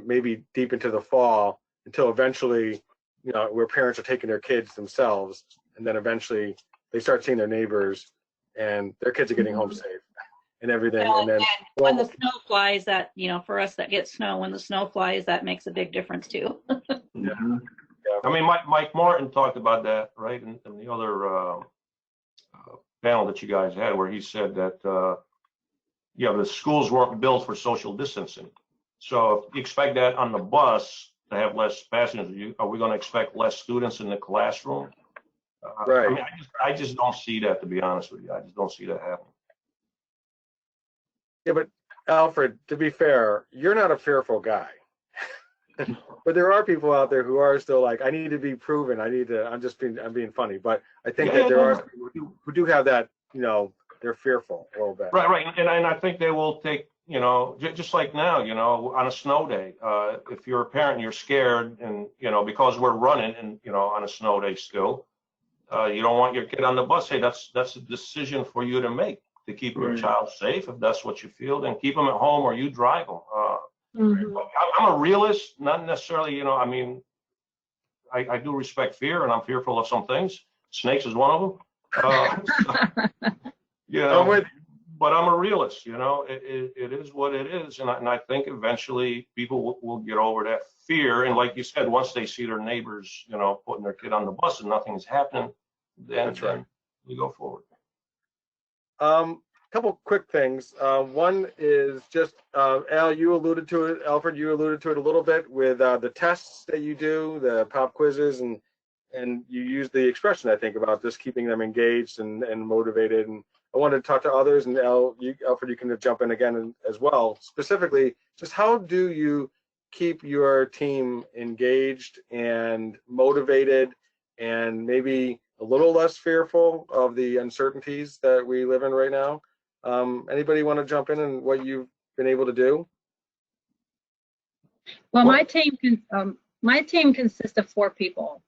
maybe deep into the fall until eventually, where parents are taking their kids themselves, and then eventually they start seeing their neighbors and their kids are getting home safe and everything. Well, and then when the snow flies, that, for us that get snow, when the snow flies, that makes a big difference too. Yeah. I mean, Mike Martin talked about that, right, in the other panel that you guys had, where he said that, the schools weren't built for social distancing. So if you expect that on the bus to have less passengers, are we going to expect less students in the classroom? Right. I mean, I just don't see that, to be honest with you. I just don't see that happening. Yeah, but Alfred, to be fair, you're not a fearful guy. But there are people out there who are still like, I need to be proven. I'm being funny. But I think that there are people who do have that, they're fearful a little bit. Right. And I think they will take, just like now, on a snow day, if you're a parent and you're scared and, because we're running and, on a snow day still, you don't want your kid on the bus. Hey, that's a decision for you to make to keep your child safe. If that's what you feel, then keep them at home or you drive them. I'm a realist, not necessarily, I mean, I do respect fear, and I'm fearful of some things. Snakes is one of them. But I'm a realist, it is what it is. And I think eventually people will get over that fear. And like you said, once they see their neighbors, putting their kid on the bus and nothing's happening, then we go forward. Couple quick things. One is just, Al, you alluded to it, Alfred, you alluded to it a little bit with the tests that you do, the pop quizzes, and you use the expression, I think, about just keeping them engaged and motivated. And I wanted to talk to others, and Alfred, you can jump in again as well. Specifically, just how do you keep your team engaged and motivated and maybe a little less fearful of the uncertainties that we live in right now? Anybody want to jump in and what you've been able to do? Well, my team consists of 4 people,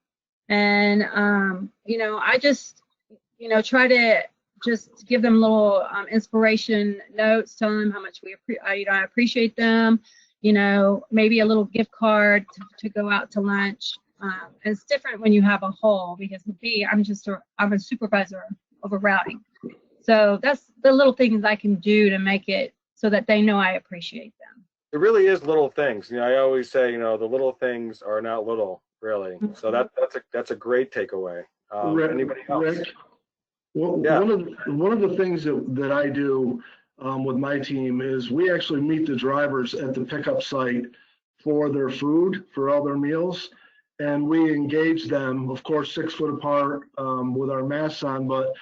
and I just try to just give them little inspiration notes, tell them how much I appreciate them, maybe a little gift card to go out to lunch. It's different when you have a whole, because with me, I'm a supervisor over routing. So that's the little things I can do to make it so that they know I appreciate them. It really is little things. I always say, the little things are not little, really. So that's a great takeaway. Anybody else? Rick, Yeah. one of the things that I do with my team is we actually meet the drivers at the pickup site for their food, for all their meals, and we engage them, of course, 6 foot apart with our masks on, but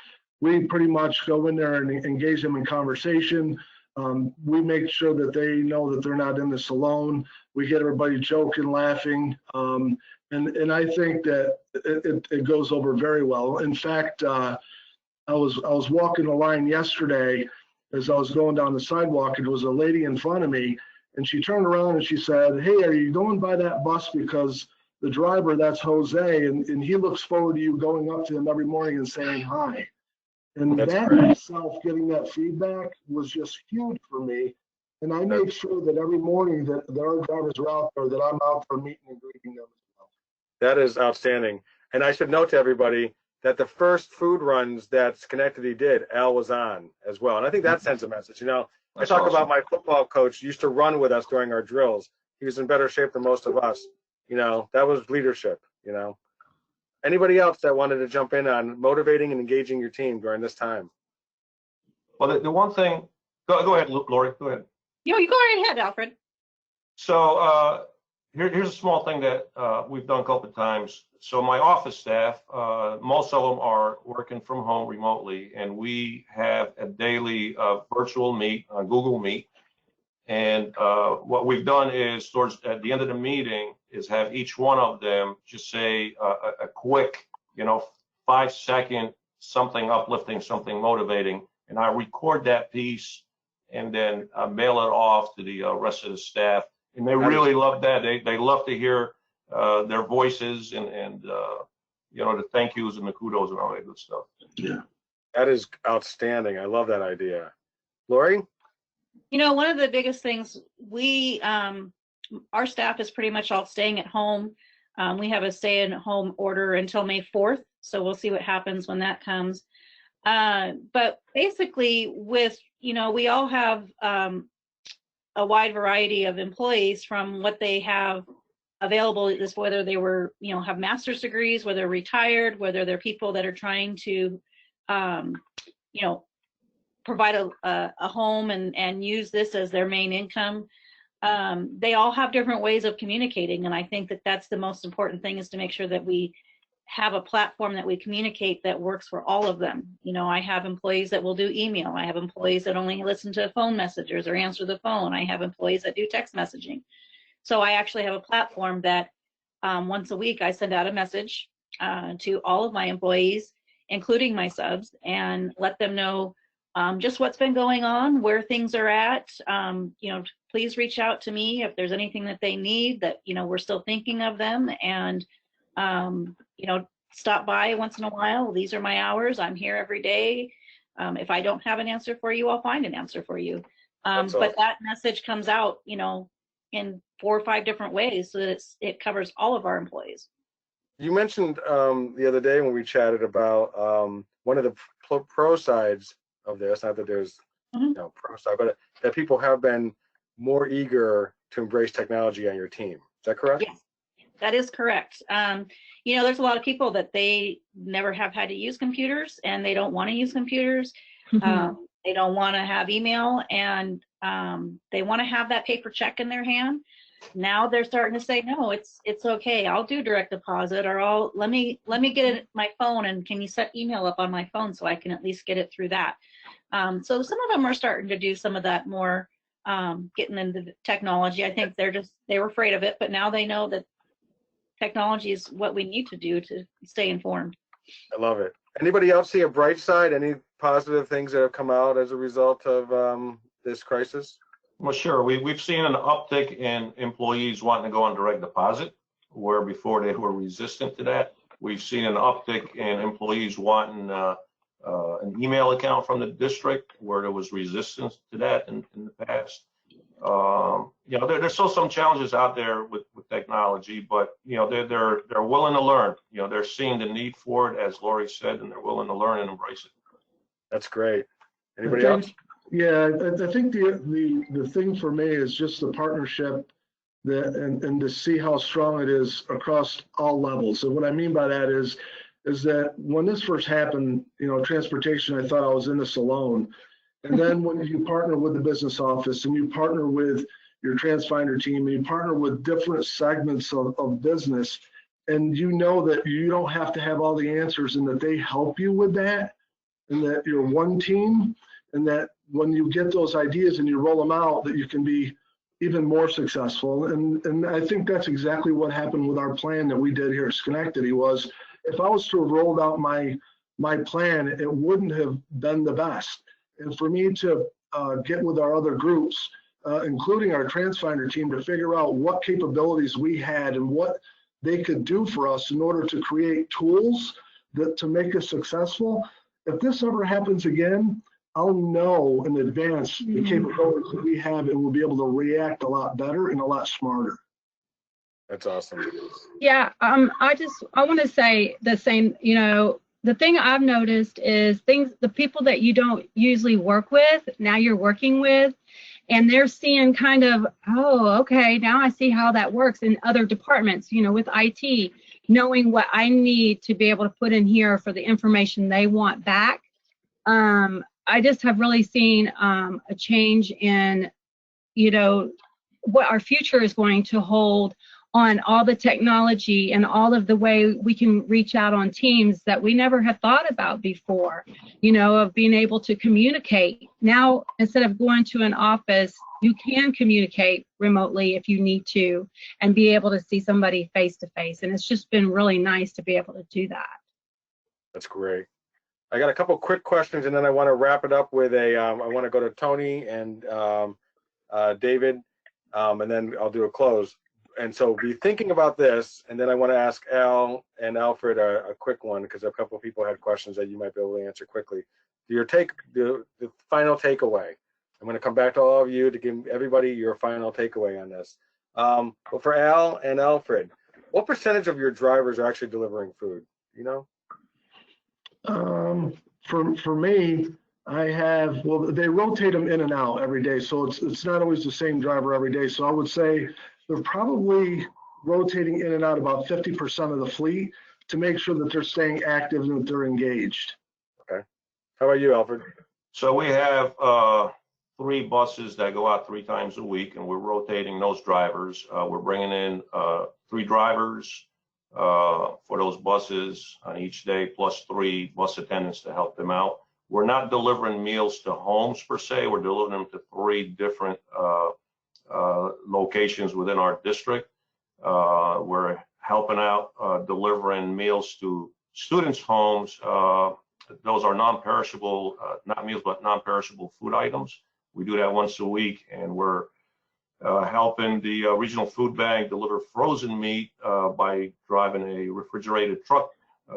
we pretty much go in there and engage them in conversation. We make sure that they know that they're not in this alone. We get everybody joking, laughing, and I think that it goes over very well. In fact, I was walking the line yesterday as I was going down the sidewalk, and there was a lady in front of me, and she turned around and she said, "Hey, are you going by that bus? Because the driver, that's Jose, and he looks forward to you going up to him every morning and saying hi." And That's that great. itself, getting that feedback was just huge for me. And I make sure that every morning that our drivers are out there, that I'm out there meeting and greeting them as well. That is outstanding. And I should note to everybody that the first food runs that Schenectady did, Al was on as well. And I think that sends a message. I talk about my football coach used to run with us during our drills. He was in better shape than most of us. That was leadership, Anybody else that wanted to jump in on motivating and engaging your team during this time? Well, the one thing, go ahead, Lori, go ahead. You go right ahead, Alfred. So here's a small thing that we've done a couple of times. So my office staff, most of them are working from home remotely, and we have a daily virtual meet on Google Meet. And what we've done is at the end of the meeting is have each one of them just say a quick, 5-second something uplifting, something motivating, and I record that piece and then mail it off to the rest of the staff. And they really love that. They love to hear their voices and the thank yous and the kudos and all that good stuff. Yeah, That is outstanding. I love that idea. Lori? One of the biggest things our staff is pretty much all staying at home. We have a stay-at-home order until May 4th, so we'll see what happens when that comes. But basically, we all have a wide variety of employees from what they have available, is whether they were, have master's degrees, whether they're retired, whether they're people that are trying to, provide a home and use this as their main income. They all have different ways of communicating, and I think that that's the most important thing, is to make sure that we have a platform that we communicate that works for all of them. I have employees that will do email. I have employees that only listen to phone messages or answer the phone. I have employees that do text messaging. So I actually have a platform that once a week I send out a message to all of my employees, including my subs, and let them know just what's been going on, where things are at. Please reach out to me if there's anything that they need, that, we're still thinking of them, and, stop by once in a while. These are my hours. I'm here every day. If I don't have an answer for you, I'll find an answer for you. But that message comes out, in 4 or 5 different ways, so that it covers all of our employees. You mentioned the other day when we chatted about one of the pro sides of this, not that there's pro side, but that people have been more eager to embrace technology on your team. Is that correct? Yes, that is correct. There's a lot of people that they never have had to use computers, and they don't want to use computers. They don't want to have email, and they want to have that paper check in their hand. Now they're starting to say, no, it's okay. I'll do direct deposit, or let me get it my phone, and can you set email up on my phone so I can at least get it through that. So some of them are starting to do some of that more, getting into the technology. I think they were afraid of it, but now they know that technology is what we need to do to stay informed. I love it. Anybody else see a bright side? Any positive things that have come out as a result of this crisis? Well, sure. We've seen an uptick in employees wanting to go on direct deposit, where before they were resistant to that. We've seen an uptick in employees wanting an email account from the district where there was resistance to that in the past. You know, there's still some challenges out there with technology, but you know, they're willing to learn. You know, they're seeing the need for it, as Lori said, and they're willing to learn and embrace it. That's great. Anybody else? Yeah, I think the thing for me is just the partnership and to see how strong it is across all levels. And what I mean by that is that when this first happened, you know, transportation, I thought I was in this alone. And then when you partner with the business office and you partner with your Transfinder team and you partner with different segments of business, and you know that you don't have to have all the answers and that they help you with that, and that you're one team, and that when you get those ideas and you roll them out, that you can be even more successful. And I think that's exactly what happened with our plan that we did here at Schenectady. Was if I was to have rolled out my plan, it wouldn't have been the best. And for me to get with our other groups, including our Transfinder team, to figure out what capabilities we had and what they could do for us in order to create tools that to make us successful. If this ever happens again, I'll know in advance the capabilities that we have, and we'll be able to react a lot better and a lot smarter. That's awesome. Yeah, I want to say the same. You know, the thing I've noticed is the people that you don't usually work with, now you're working with, and they're seeing kind of, oh, okay, now I see how that works in other departments, you know, with IT, knowing what I need to be able to put in here for the information they want back. I just have really seen a change in, you know, what our future is going to hold on all the technology and all of the way we can reach out on teams that we never had thought about before, you know, of being able to communicate. Now, instead of going to an office, you can communicate remotely if you need to and be able to see somebody face to face. And it's just been really nice to be able to do that. That's great. I got a couple quick questions, and then I want to wrap it up with I want to go to Tony and David, and then I'll do a close. And so be thinking about this, and then I want to ask Al and Alfred a quick one, because a couple of people had questions that you might be able to answer quickly. The final takeaway. I'm going to come back to all of you to give everybody your final takeaway on this. But for Al and Alfred, what percentage of your drivers are actually delivering food? You know? For me, I have, well, they rotate them in and out every day, so it's not always the same driver every day. So I would say they're probably rotating in and out about 50% of the fleet to make sure that they're staying active and that they're engaged. Okay. How about you, Alfred? So we have 3 buses that go out 3 times a week, and we're rotating those drivers. We're bringing in 3 drivers for those buses on each day, plus 3 bus attendants to help them out. We're not delivering meals to homes per se. We're delivering them to 3 different locations within our district. We're helping out delivering meals to students' homes. Those are non-perishable, not meals, but non-perishable food items. We do that once a week, and we're helping the regional food bank deliver frozen meat by driving a refrigerated truck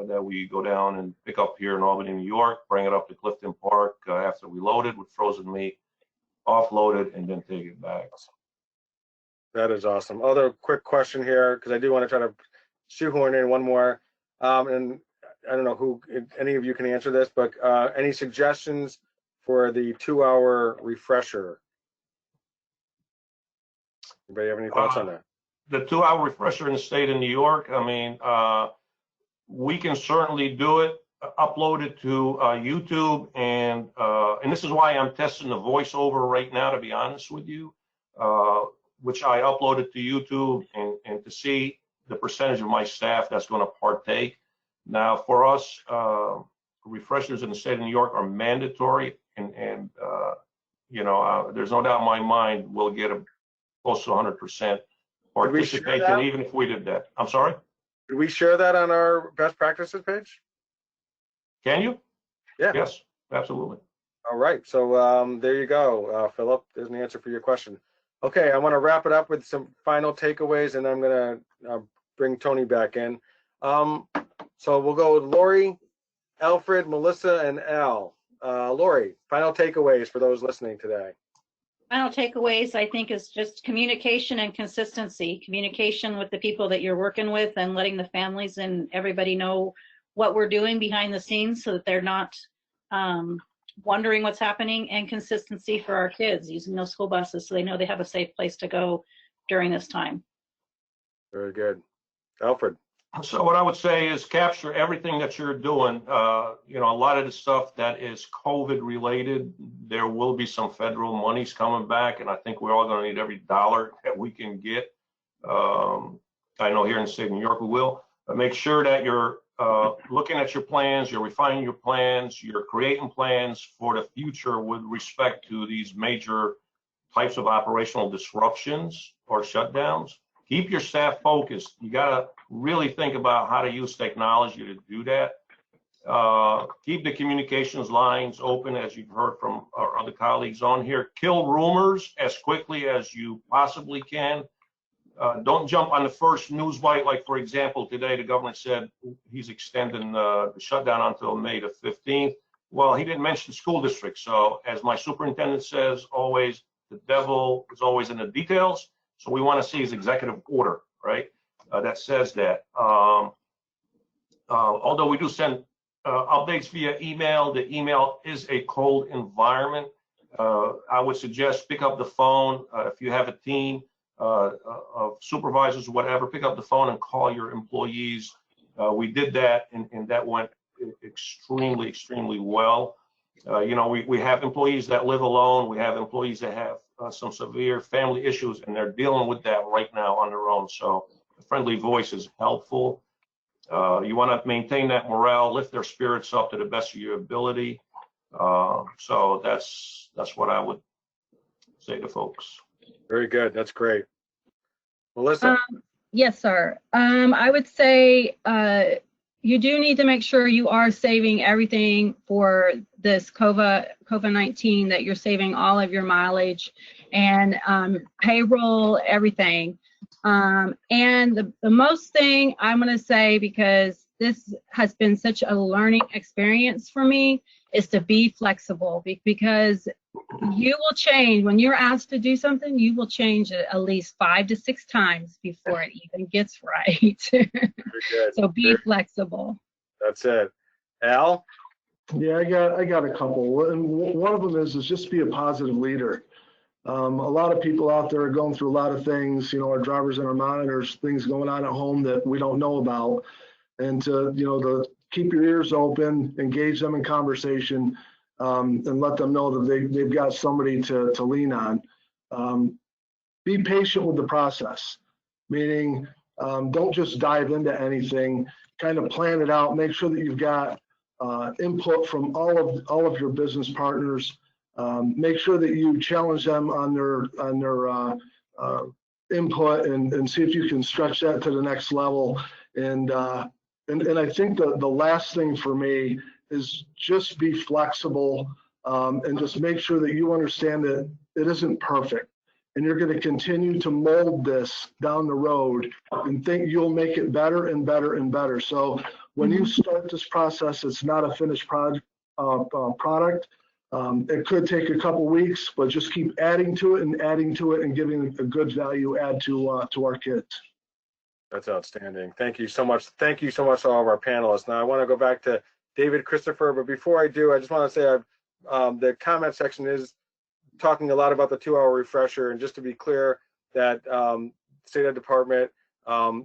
that we go down and pick up here in Albany, New York, bring it up to Clifton Park after we load it with frozen meat, offload it, and then take it back. That is awesome. Other quick question here, because I do want to try to shoehorn in one more. And I don't know who, if any of you can answer this, but any suggestions for the 2-hour refresher? Anybody have any thoughts on that? The 2-hour refresher in the state of New York, I mean, we can certainly do it, upload it to YouTube, and this is why I'm testing the voiceover right now, to be honest with you, which I uploaded to YouTube and to see the percentage of my staff that's going to partake. Now, for us, refreshers in the state of New York are mandatory, and you know, there's no doubt in my mind we'll get a close to 100% participation, even if we did that. I'm sorry? Did we share that on our best practices page? Can you? Yeah. Yes, absolutely. All right. So there you go, Philip. There's an answer for your question. Okay, I want to wrap it up with some final takeaways, and I'm going to bring Tony back in. So we'll go with Lori, Alfred, Melissa, and Al. Lori, final takeaways for those listening today. Final takeaways, I think, is just communication and consistency. Communication with the people that you're working with and letting the families and everybody know what we're doing behind the scenes so that they're not wondering what's happening, and consistency for our kids using those school buses so they know they have a safe place to go during this time. Very good. Alfred. So what I would say is capture everything that you're doing. You know, a lot of the stuff that is COVID related, there will be some federal monies coming back, and I think we're all going to need every dollar that we can get. I know here in the state of New York we will, but make sure that you're looking at your plans, you're refining your plans, you're creating plans for the future with respect to these major types of operational disruptions or shutdowns. Keep your staff focused. You got to really think about how to use technology to do that. Keep the communications lines open, as you've heard from our other colleagues on here. Kill rumors as quickly as you possibly can. Don't jump on the first news bite. Like, for example, today the governor said he's extending the shutdown until May the 15th. Well, he didn't mention school districts. So as my superintendent says, always, the devil is always in the details. So we want to see his executive order, right? That says that. Although we do send updates via email, the email is a cold environment. I would suggest pick up the phone. If you have a team of supervisors, whatever, pick up the phone and call your employees. We did that, and that went extremely, extremely well. You know, we have employees that live alone. We have employees that have some severe family issues, and they're dealing with that right now on their own. So a friendly voice is helpful. You want to maintain that morale, lift their spirits up to the best of your ability. So that's what I would say to folks. Very good. That's great. Melissa. Yes, sir. I would say you do need to make sure you are saving everything for this COVID-19, that you're saving all of your mileage and payroll, everything. And the most thing I'm going to say, because this has been such a learning experience for me, is to be flexible, because you will change. When you're asked to do something, you will change it at least 5 to 6 times before it even gets right. So be flexible. That's it. Al? Yeah, I got a couple. And one of them is just be a positive leader. A lot of people out there are going through a lot of things, you know, our drivers and our monitors, things going on at home that we don't know about. And to keep your ears open, engage them in conversation, and let them know that they've got somebody to lean on. Be patient with the process, meaning don't just dive into anything, kind of plan it out, make sure that you've got input from all of your business partners. Make sure that you challenge them on their input and see if you can stretch that to the next level. And I think the last thing for me is just be flexible, and just make sure that you understand that it isn't perfect, and you're going to continue to mold this down the road and think you'll make it better and better and better. So when you start this process, it's not a finished product. It could take a couple weeks, but just keep adding to it and giving a good value add to our kids. That's outstanding. Thank you so much. Thank you so much to all of our panelists. Now I want to go back to David, Christopher, but before I do, I just want to say the comment section is talking a lot about the 2-hour refresher, and just to be clear that State Ed Department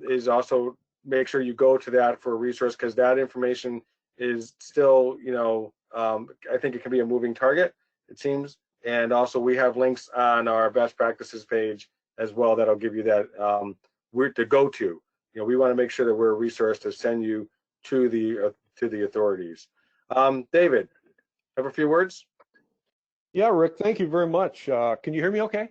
is also, make sure you go to that for a resource, because that information is still, I think it can be a moving target, it seems. And also we have links on our best practices page as well that'll give you that where to go to. We want to make sure that we're a resource to send you to the authorities. David, have a few words? Yeah, Rick, thank you very much. Can you hear me okay?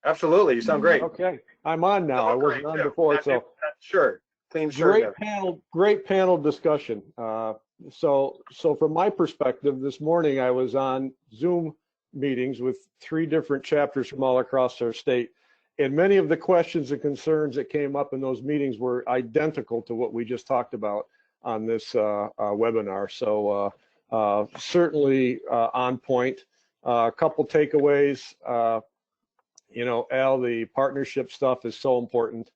Absolutely, you sound great. Okay, I'm on now. I wasn't on before, so. Sure, clean shirt. Great panel discussion. So from my perspective, this morning I was on Zoom meetings with 3 different chapters from all across our state. And many of the questions and concerns that came up in those meetings were identical to what we just talked about. this webinar. So certainly on point. A couple takeaways. You know, Al, the partnership stuff is so important.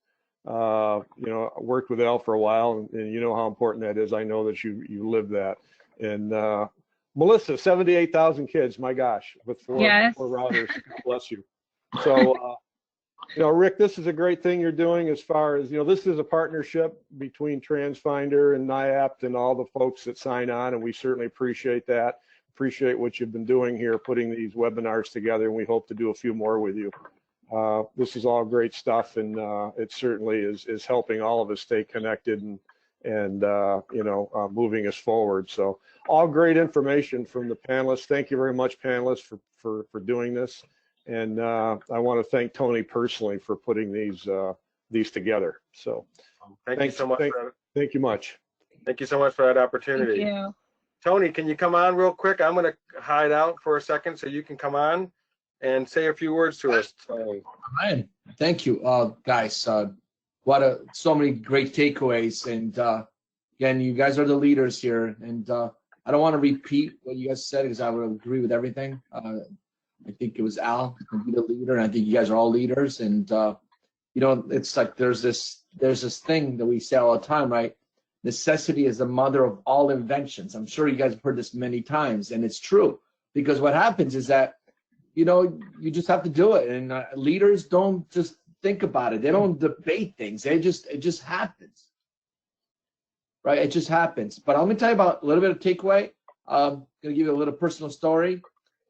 You know, I worked with Al for a while, and you know how important that is. I know that you live that. And Melissa, 78,000 kids, my gosh, with four routers. God bless you. So, you know, Rick, this is a great thing you're doing as far as, you know, this is a partnership between Transfinder and NYAPT and all the folks that sign on, and we certainly appreciate that. Appreciate what you've been doing here, putting these webinars together, and we hope to do a few more with you. This is all great stuff, and it certainly is helping all of us stay connected and you know, moving us forward. So all great information from the panelists. Thank you very much, panelists, for doing this. And I want to thank Tony personally for putting these together. So thank you so much. Thank you much. Thank you so much for that opportunity. Thank you. Tony, can you come on real quick? I'm going to hide out for a second so you can come on and say a few words to us. Ryan, thank you, guys. So many great takeaways, and again, you guys are the leaders here. And I don't want to repeat what you guys said because I would agree with everything. I think it was Al to be the leader, and I think you guys are all leaders. And you know, it's like there's this thing that we say all the time, right? Necessity is the mother of all inventions. I'm sure you guys have heard this many times, and it's true, because what happens is that, you know, you just have to do it, and leaders don't just think about it. They don't debate things. It just happens, right? It just happens. But I'm gonna tell you about a little bit of takeaway. I'm gonna give you a little personal story,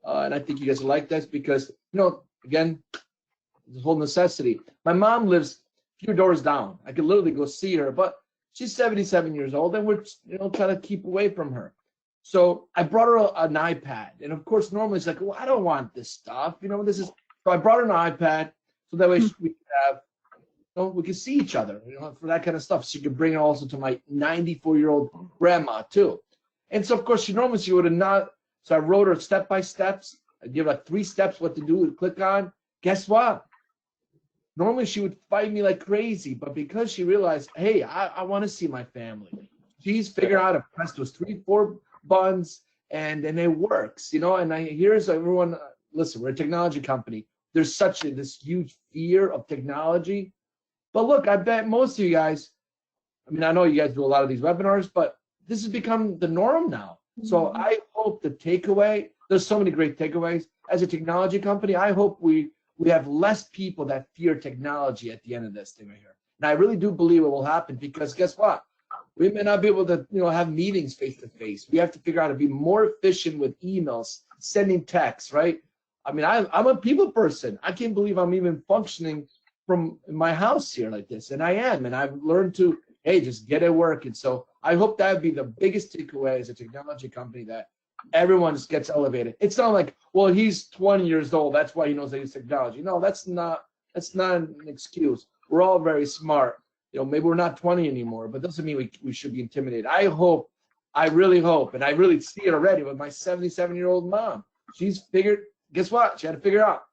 and I think you guys will like this because, you know, again, the whole necessity. My mom lives a few doors down. I could literally go see her, but she's 77 years old, and we're, you know, trying to keep away from her. So I brought her an iPad, and of course, normally it's like, well, I don't want this stuff, you know. So I brought her an iPad, so that way we could have, you know, we could see each other, you know, for that kind of stuff. She could bring it also to my 94-year-old grandma too. And so of course, she would have not. So I wrote her step by steps. I give her like 3 steps what to do and click on. Guess what? Normally she would fight me like crazy, but because she realized, hey, I want to see my family, she's figured out to press those 3-4 buttons, and it works, you know. And here's everyone, listen, we're a technology company. There's this huge fear of technology, but look, I bet most of you guys, I mean, I know you guys do a lot of these webinars, but this has become the norm now. So I hope the takeaway, there's so many great takeaways. As a technology company, I hope we have less people that fear technology at the end of this thing right here. And I really do believe it will happen, because guess what? We may not be able to, you know, have meetings face to face. We have to figure out how to be more efficient with emails, sending texts, right? I mean, I'm a people person. I can't believe I'm even functioning from my house here like this, and I am. And I've learned to, hey, just get it working. So I hope that would be the biggest takeaway as a technology company, that everyone just gets elevated. It's not like, well, he's 20 years old, that's why he knows how to use technology. No, that's not an excuse. We're all very smart. You know, maybe we're not 20 anymore, but doesn't mean we should be intimidated. I really hope, and I really see it already with my 77-year-old mom. She's figured, guess what? She had to figure out.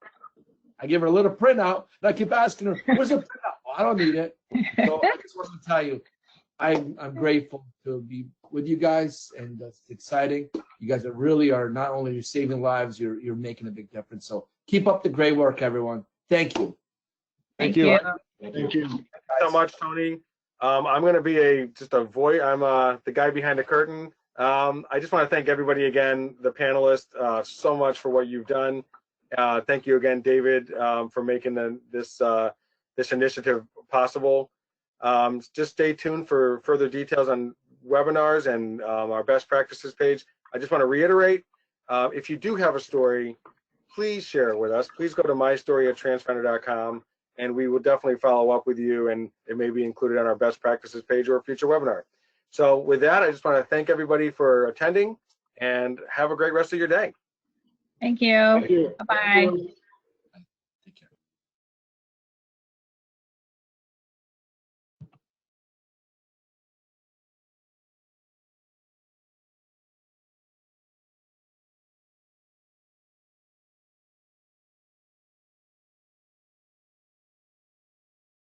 I give her a little printout, and I keep asking her, where's the printout? Well, I don't need it. So I just want to tell you, I'm grateful to be with you guys, and it's exciting. You guys are not only you're saving lives, you're making a big difference. So keep up the great work, everyone. Thank you. Thank you. Thank you. Thanks so much, Tony. I'm going to be just a voice. I'm the guy behind the curtain. I just want to thank everybody again, the panelists, so much for what you've done. Thank you again, David, for making this initiative possible. Just stay tuned for further details on webinars and our best practices page. I just want to reiterate, if you do have a story, please share it with us. Please go to mystory@transfinder.com, and we will definitely follow up with you, and it may be included on our best practices page or a future webinar. So with that, I just want to thank everybody for attending, and have a great rest of your day. Thank you. Thank you. Bye-bye.